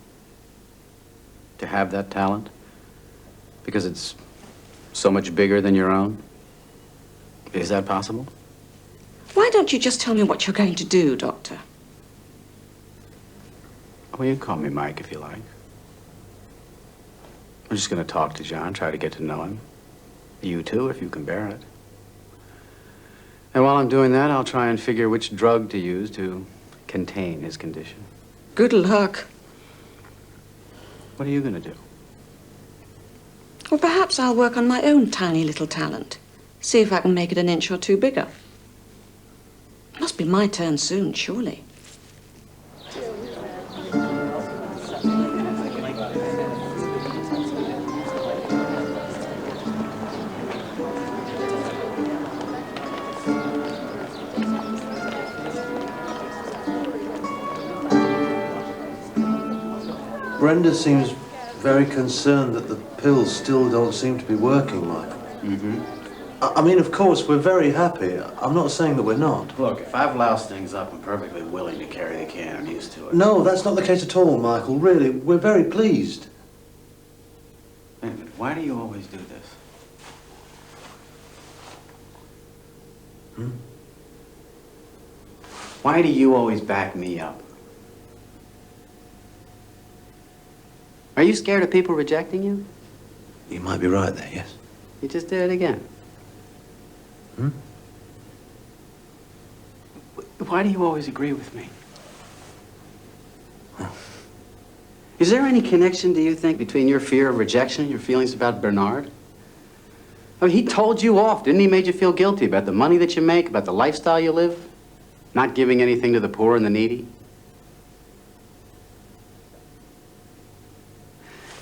To have that talent? Because it's so much bigger than your own? Is that possible? Why don't you just tell me what you're going to do, Doctor? Well, you can call me Mike if you like. I'm just going to talk to John, try to get to know him. You too, if you can bear it. And while I'm doing that, I'll try and figure which drug to use to contain his condition. Good luck. What are you going to do? Well, perhaps I'll work on my own tiny little talent. See if I can make it an inch or two bigger. It must be my turn soon, surely. Brenda seems very concerned that the pills still don't seem to be working, Michael. Mm-hmm. I mean, of course, we're very happy. I'm not saying that we're not. Look, if I've loused things up, I'm perfectly willing to carry the can. I'm used to it. No, that's not the case at all, Michael. Really, we're very pleased. Wait a minute, why do you always do this? Hmm? Why do you always back me up? Are you scared of people rejecting you? You might be right there, yes. You just did it again. Hmm? Why do you always agree with me? Is there any connection, do you think, between your fear of rejection and your feelings about Bernard? I mean, he told you off, didn't he? Made you feel guilty about the money that you make, about the lifestyle you live, not giving anything to the poor and the needy?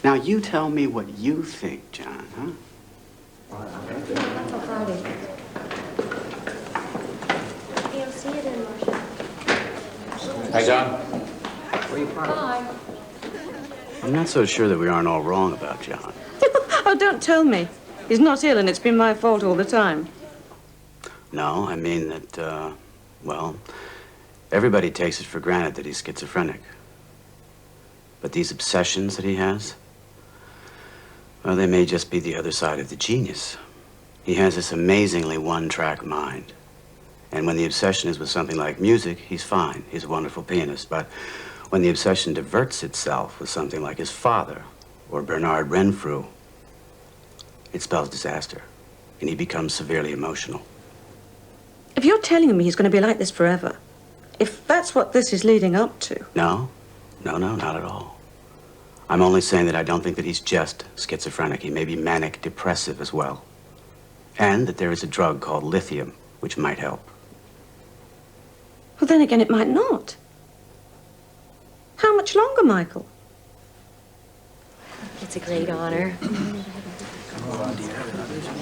Now, you tell me what you think, John, huh? Hi, John. Hi. I'm not so sure that we aren't all wrong about John. Oh, don't tell me. He's not ill and it's been my fault all the time. No, I mean that, well, everybody takes it for granted that he's schizophrenic. But these obsessions that he has, well, they may just be the other side of the genius. He has this amazingly one-track mind. And when the obsession is with something like music, he's fine. He's a wonderful pianist. But when the obsession diverts itself with something like his father or Bernard Renfrew, it spells disaster, and he becomes severely emotional. If you're telling me he's going to be like this forever, if that's what this is leading up to... No, not at all. I'm only saying that I don't think that he's just schizophrenic. He may be manic depressive as well. And that there is a drug called lithium, which might help. Well, then again, it might not. How much longer, Michael? It's a great honor. Want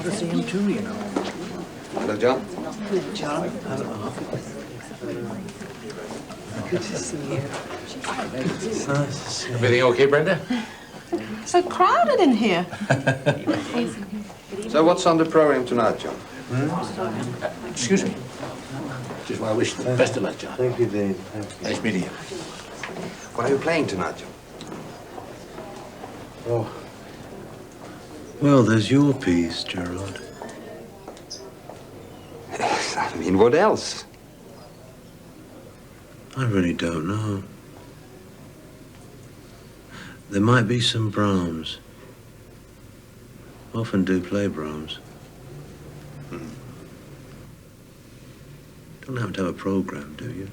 to see him too, you know. Hello, John. Hello, John. Good to see you. It's nice to see you. Everything okay, Brenda? So crowded in here. So what's on the program tonight, John? Excuse me. Just want to wish you the best of luck, John. Thank you, Dean. Thank you. Nice meeting you. What are you playing tonight, John? Oh. Well, there's your piece, Gerard. I mean, what else? I really don't know. There might be some Brahms. Often do play Brahms. Don't have to have a program, do you?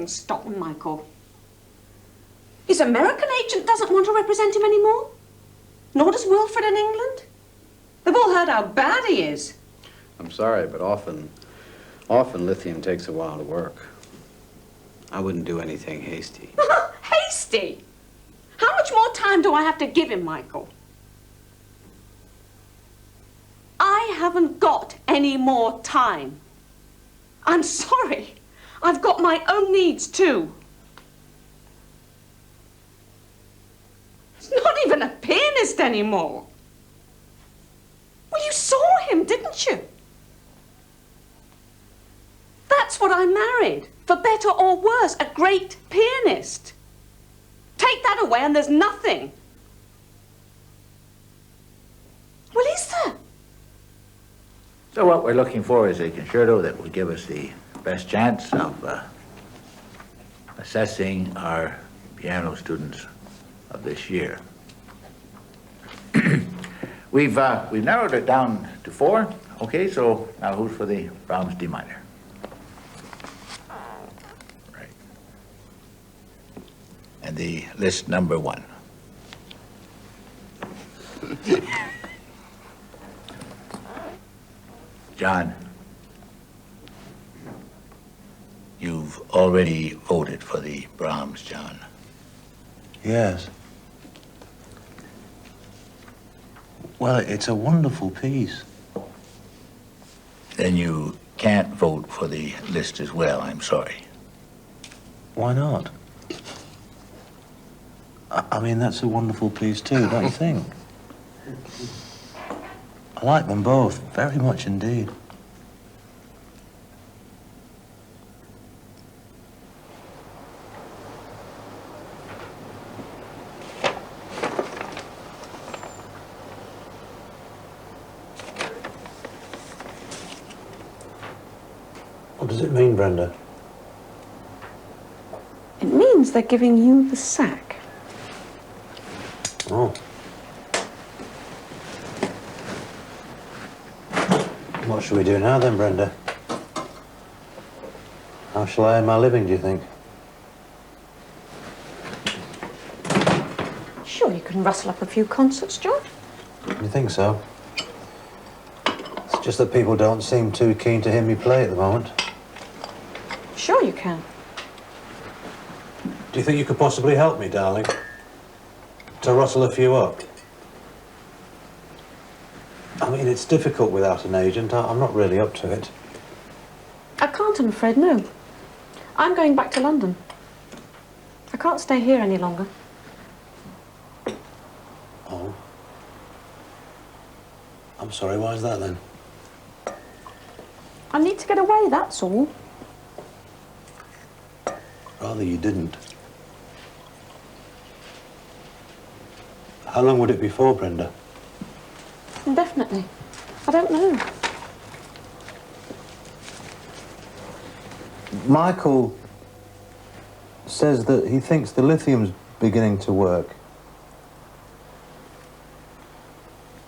Stock, Michael. His American agent doesn't want to represent him anymore. Nor does Wilfred in England. They've all heard how bad he is. I'm sorry, but often lithium takes a while to work. I wouldn't do anything hasty. Hasty? How much more time do I have to give him, Michael? I haven't got any more time. I'm sorry. I've got my own needs, too. He's not even a pianist anymore. Well, you saw him, didn't you? That's what I married, for better or worse, a great pianist. Take that away and there's nothing. Well, is there? So what we're looking for is a concerto that will give us the best chance of assessing our piano students of this year. We've narrowed it down to 4. Okay, so now who's for the Brahms D minor? Right. And the list number 1. John. You've already voted for the Brahms, John. Yes. Well, it's a wonderful piece. Then you can't vote for the list as well, I'm sorry. Why not? I mean, that's a wonderful piece too, don't you think? I like them both, very much indeed. What does it mean, Brenda? It means they're giving you the sack. Oh. What shall we do now then, Brenda? How shall I earn my living, do you think? Sure, you can rustle up a few concerts, John. You think so? It's just that people don't seem too keen to hear me play at the moment. Sure you can. Do you think you could possibly help me, darling? To rustle a few up? I mean, it's difficult without an agent. I'm not really up to it. I can't, I'm afraid, no. I'm going back to London. I can't stay here any longer. Oh. I'm sorry, why is that then? I need to get away, that's all. Rather you didn't. How long would it be for, Brenda? Indefinitely. I don't know. Michael says that he thinks the lithium's beginning to work.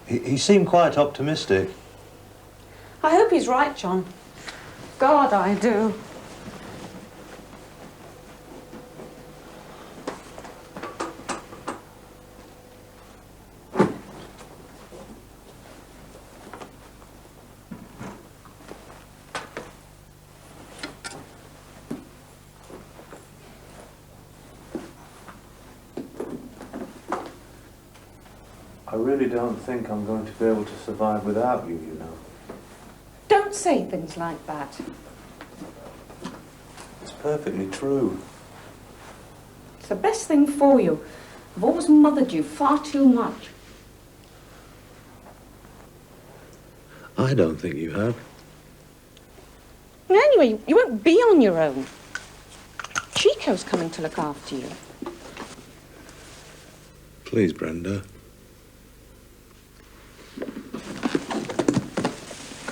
He seemed quite optimistic. I hope he's right, John. God, I do. I really don't think I'm going to be able to survive without you, you know. Don't say things like that. It's perfectly true. It's the best thing for you. I've always mothered you far too much. I don't think you have. Anyway, you won't be on your own. Chico's coming to look after you. Please, Brenda.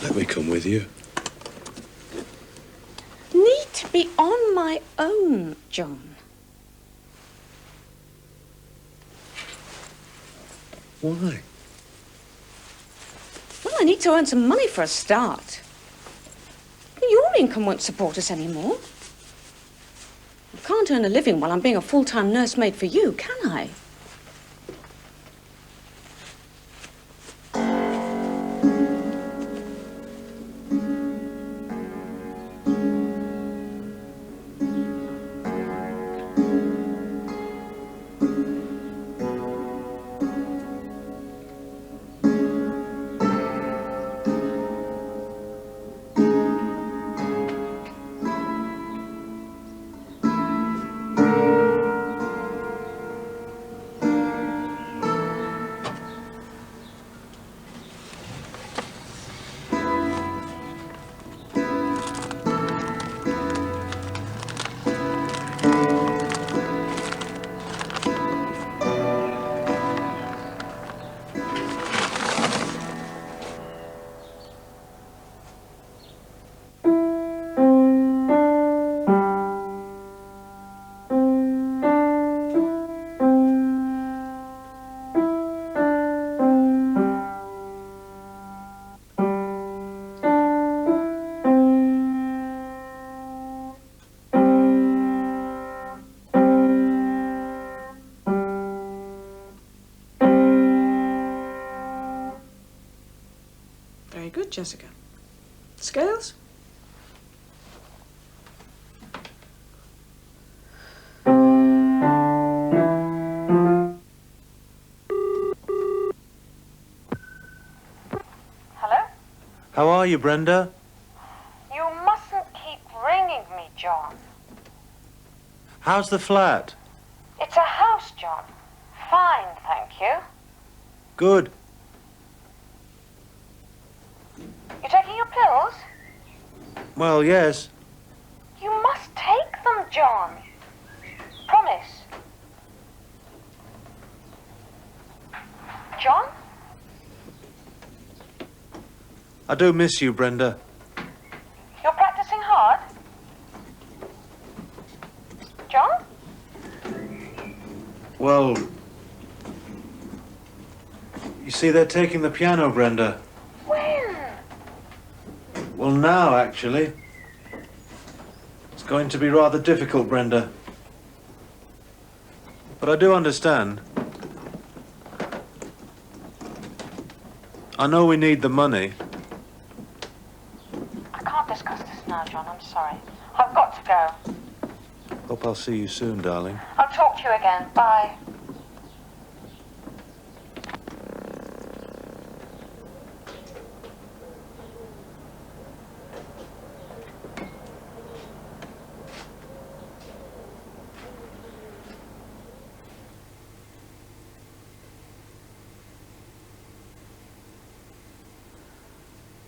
Let me come with you. Need to be on my own, John. Why? Well, I need to earn some money for a start. Your income won't support us anymore. I can't earn a living while I'm being a full-time nursemaid for you, can I? Very good, Jessica. Scales? Hello? How are you, Brenda? You mustn't keep ringing me, John. How's the flat? It's a house, John. Fine, thank you. Good. You taking your pills? Well, yes. You must take them, John. Promise. John? I do miss you, Brenda. You're practicing hard? John? Well, you see, they're taking the piano, Brenda. When? Well, now, actually. It's going to be rather difficult, Brenda. But I do understand. I know we need the money. I can't discuss this now, John. I'm sorry. I've got to go. Hope I'll see you soon, darling. I'll talk to you again. Bye.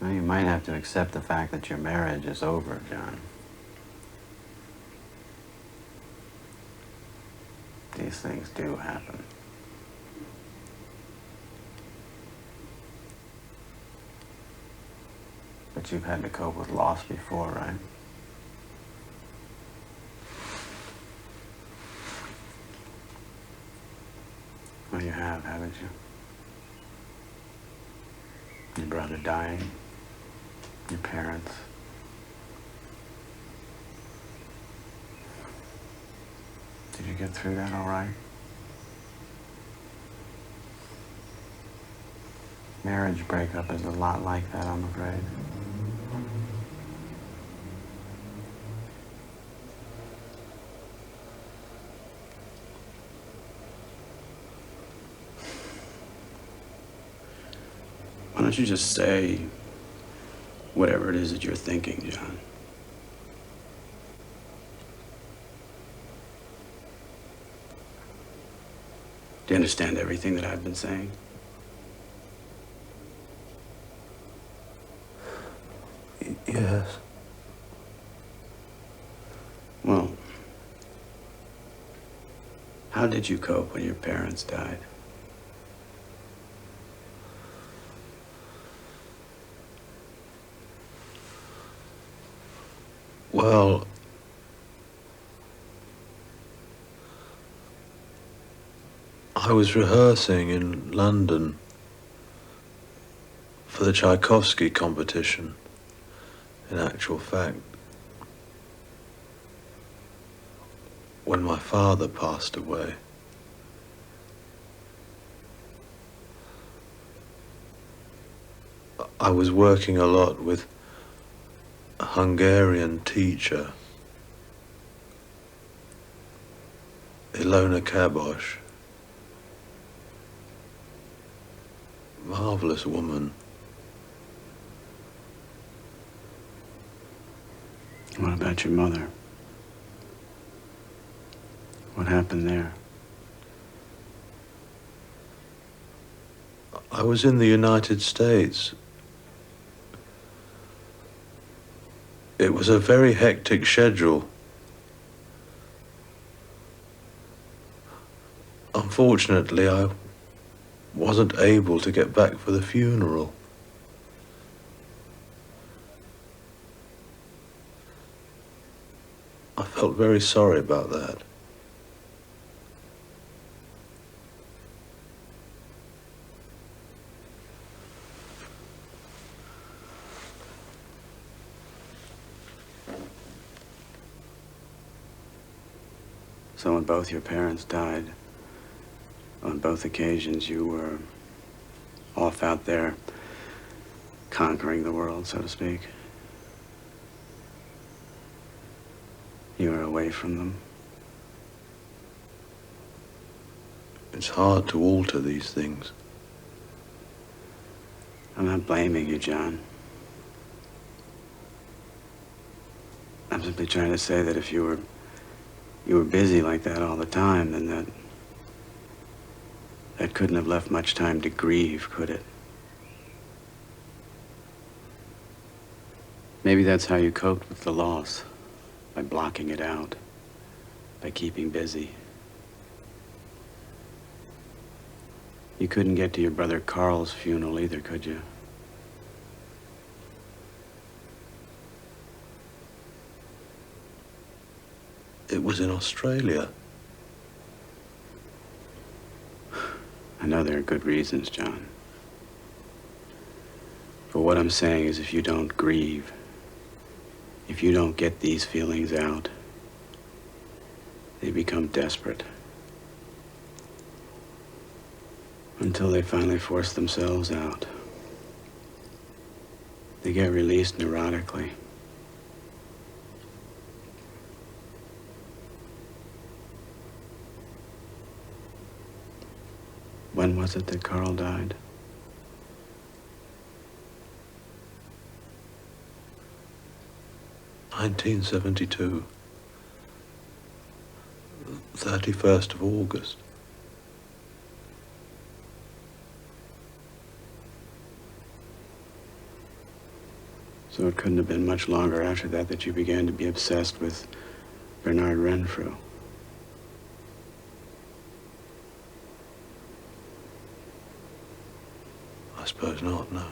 Well, you might have to accept the fact that your marriage is over, John. These things do happen. But you've had to cope with loss before, right? Well, you have, haven't you? Your brother dying, your parents. Did you get through that all right? Marriage breakup is a lot like that, I'm afraid. Why don't you just say whatever it is that you're thinking, John? Do you understand everything that I've been saying? Yes. Well, how did you cope when your parents died? Well, I was rehearsing in London for the Tchaikovsky competition, in actual fact, when my father passed away. I was working a lot with a Hungarian teacher, Ilona Kabosh. Marvelous woman. What about your mother? What happened there? I was in the United States. It was a very hectic schedule. Unfortunately, I wasn't able to get back for the funeral. I felt very sorry about that. So when both your parents died, on both occasions you were off out there conquering the world, so to speak. You were away from them. It's hard to alter these things. I'm not blaming you, John. I'm simply trying to say that if you were busy like that all the time, then that couldn't have left much time to grieve, could it? Maybe that's how you coped with the loss, by blocking it out, by keeping busy. You couldn't get to your brother Carl's funeral either, could you? It was in Australia. I know there are good reasons, John. But what I'm saying is if you don't grieve, if you don't get these feelings out, they become desperate. Until they finally force themselves out. They get released neurotically. When was it that Carl died? "1972. 31st of August. So it couldn't have been much longer after that you began to be obsessed with Bernard Renfrew. I suppose not, no.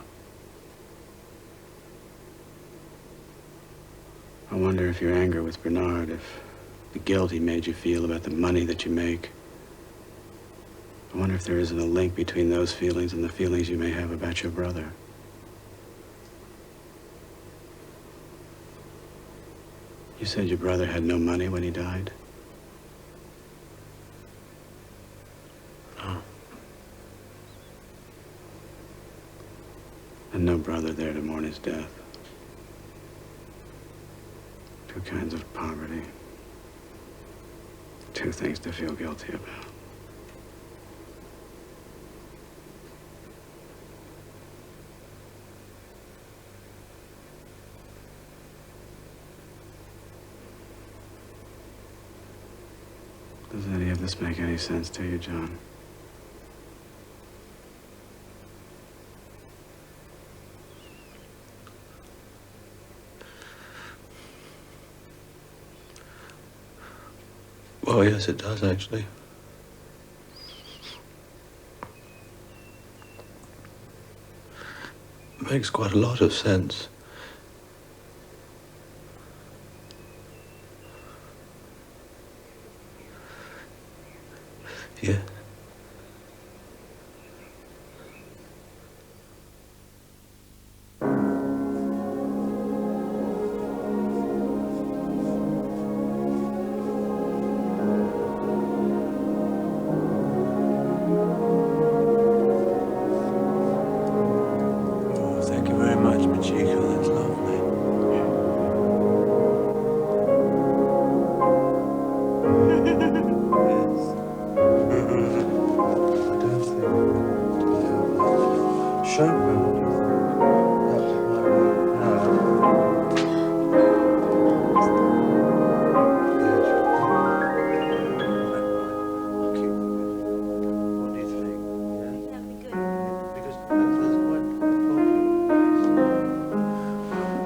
I wonder if your anger with Bernard, if the guilt he made you feel about the money that you make, I wonder if there isn't a link between those feelings and the feelings you may have about your brother. You said your brother had no money when he died? No. And no brother there to mourn his death. Two kinds of poverty. Two things to feel guilty about. Does any of this make any sense to you, John? Well, yes, it does, actually. It makes quite a lot of sense. Yeah. Oh, thank you very much, Machiko. That's lovely.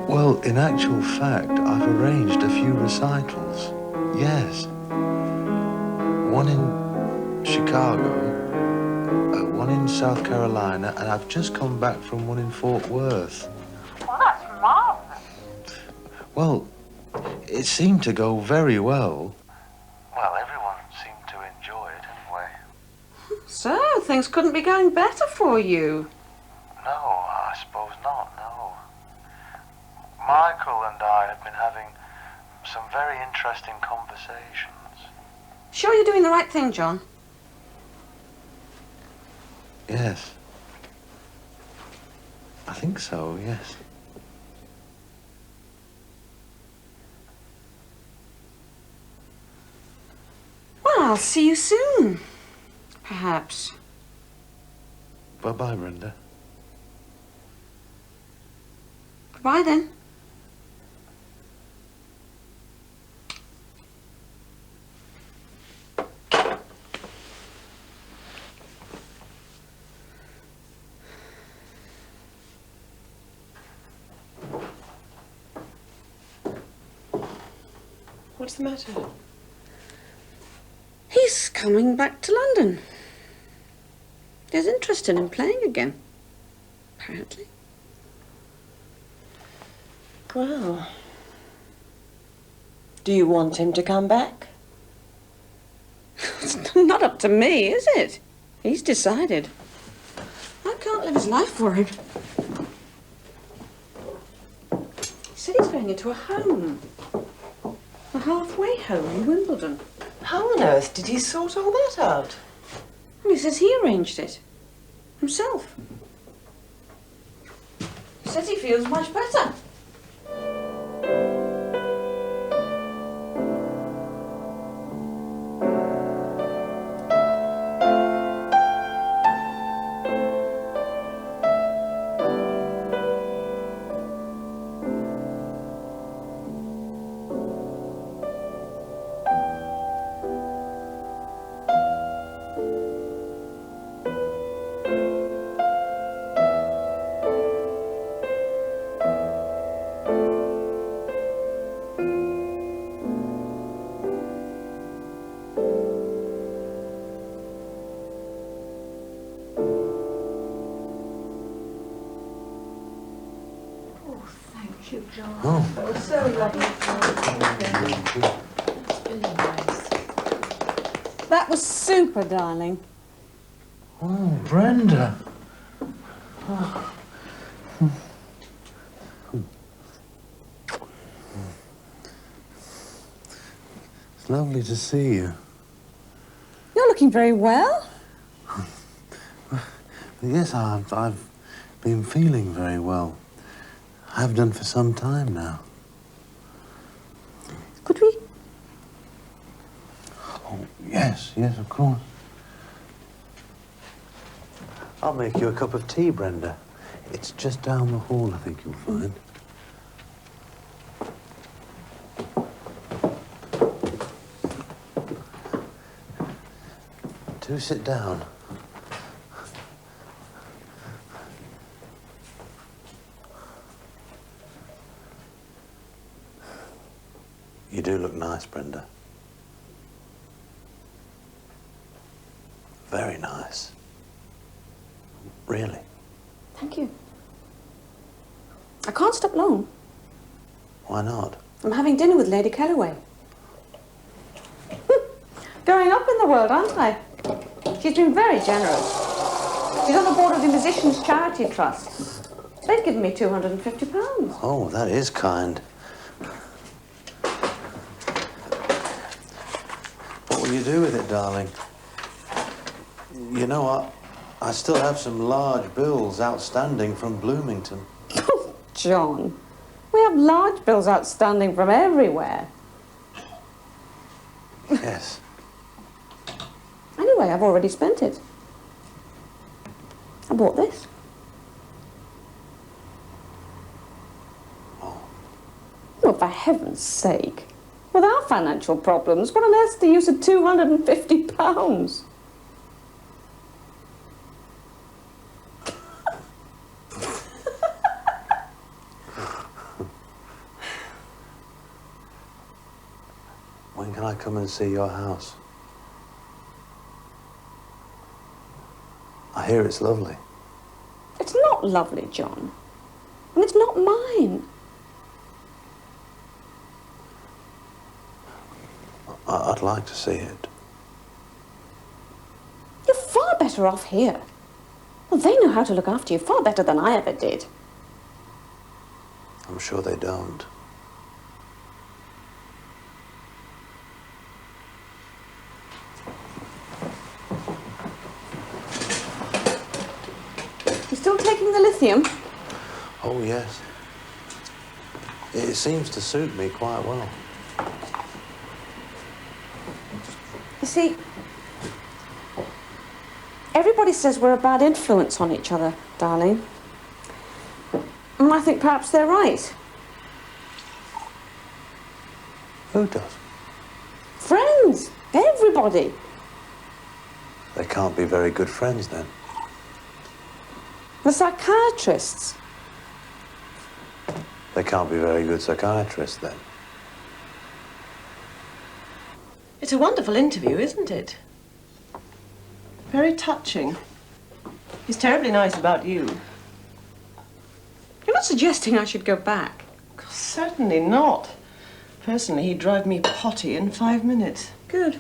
Well, in actual fact, I've arranged a few recitals. Yes. One in Chicago, one in South Carolina, and I've just come back from one in Fort Worth. Well, that's marvelous. Well, it seemed to go very well. Well, everyone seemed to enjoy it anyway. So, things couldn't be going better for you. No, I suppose not, no. Michael and I have been having some very interesting conversations. Sure you're doing the right thing, John? Yes. I think so, yes. Well, I'll see you soon. Perhaps. Bye-bye, Brenda. Goodbye, then. What's the matter? He's coming back to London. He's interested in playing again, apparently. Well, do you want him to come back? It's not up to me, is it? He's decided. I can't live his life for him. He said he's going into a home. A halfway home in Wimbledon. How on earth did he sort all that out? He says he arranged it. Himself. He says he feels much better. you, John. Oh. It was so lovely. Really nice. That was super, darling. Oh, Brenda. Oh. It's lovely to see you. You're looking very well. Yes, I've been feeling very well. I have done for some time now. Could we? Oh, yes, of course. I'll make you a cup of tea, Brenda. It's just down the hall, I think you'll find. Do sit down. You do look nice, Brenda. Very nice. Really. Thank you. I can't stop long. Why not? I'm having dinner with Lady Kellaway. Going up in the world, aren't I? She's been very generous. She's on the board of the Musicians' Charity Trust. They've given me £250. Oh, that is kind. What will you do with it, darling? You know, I still have some large bills outstanding from Bloomington. John, we have large bills outstanding from everywhere. Yes. Anyway, I've already spent it. I bought this. Oh, for heaven's sake. With our financial problems, what on earth's the use of £250? When can I come and see your house? I hear it's lovely. It's not lovely, John. And it's not mine. I'd like to see it. You're far better off here. Well, they know how to look after you far better than I ever did. I'm sure they don't. You still taking the lithium? Oh, yes. It seems to suit me quite well. You see, everybody says we're a bad influence on each other, darling. And I think perhaps they're right. Who does? Friends, everybody. They can't be very good friends, then. The psychiatrists. They can't be very good psychiatrists, then. It's a wonderful interview, isn't it? Very touching. He's terribly nice about you. You're not suggesting I should go back? Certainly not. Personally, he'd drive me potty in 5 minutes. Good.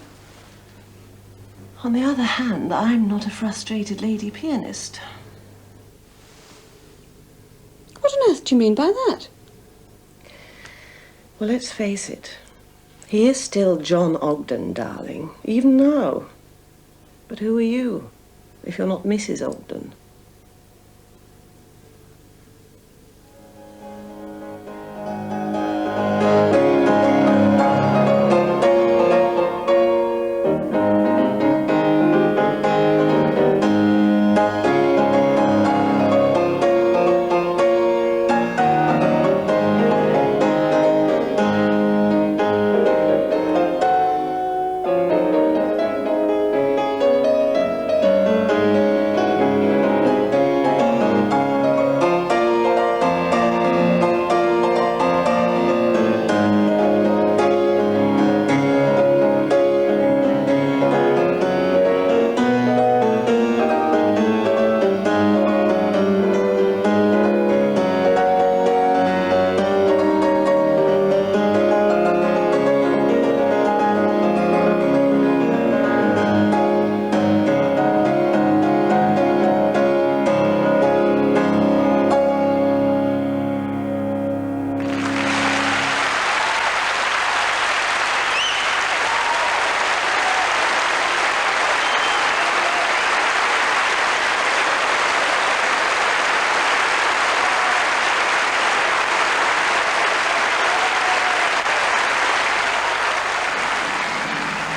On the other hand, I'm not a frustrated lady pianist. What on earth do you mean by that? Well, let's face it. He is still John Ogdon, darling, even now. But who are you, if you're not Mrs. Ogdon?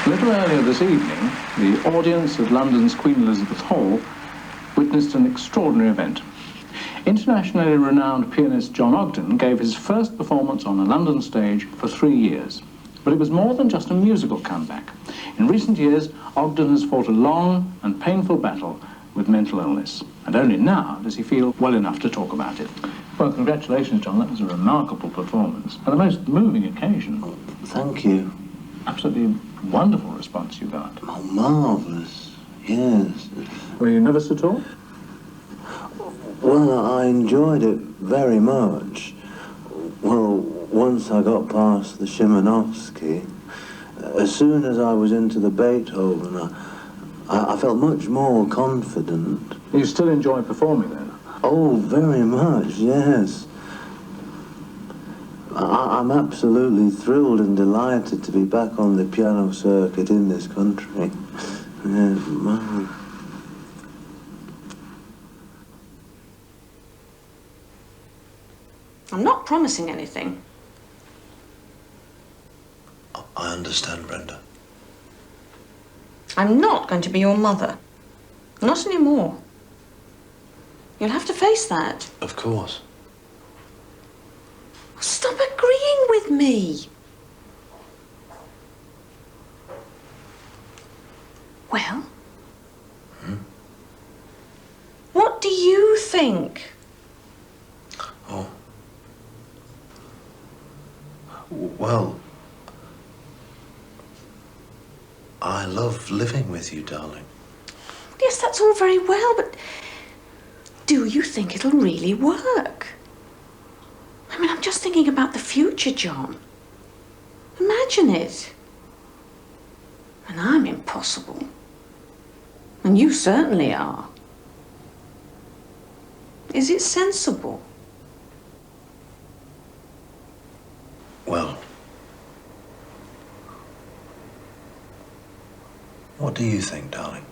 A little earlier this evening, the audience at London's Queen Elizabeth Hall witnessed an extraordinary event. Internationally renowned pianist John Ogdon gave his first performance on a London stage for 3 years. But it was more than just a musical comeback. In recent years, Ogdon has fought a long and painful battle with mental illness, and only now does he feel well enough to talk about it. Well, congratulations, John. That was a remarkable performance and a most moving occasion. Thank you. Absolutely wonderful response you got. Oh, marvellous. Yes. Were you nervous at all? Well, I enjoyed it very much. Well, once I got past the Tchaikovsky, as soon as I was into the Beethoven, I felt much more confident. You still enjoy performing then? Oh, very much, yes. I'm absolutely thrilled and delighted to be back on the piano circuit in this country. Yeah, wow. I'm not promising anything. I understand, Brenda. I'm not going to be your mother. Not anymore. You'll have to face that. Of course. Stop agreeing with me. Well? What do you think? Oh. Well, I love living with you, darling. Yes, that's all very well, but do you think it'll really work? I mean, I'm just thinking about the future, John. Imagine it. And I'm impossible. And you certainly are. Is it sensible? Well, what do you think, darling?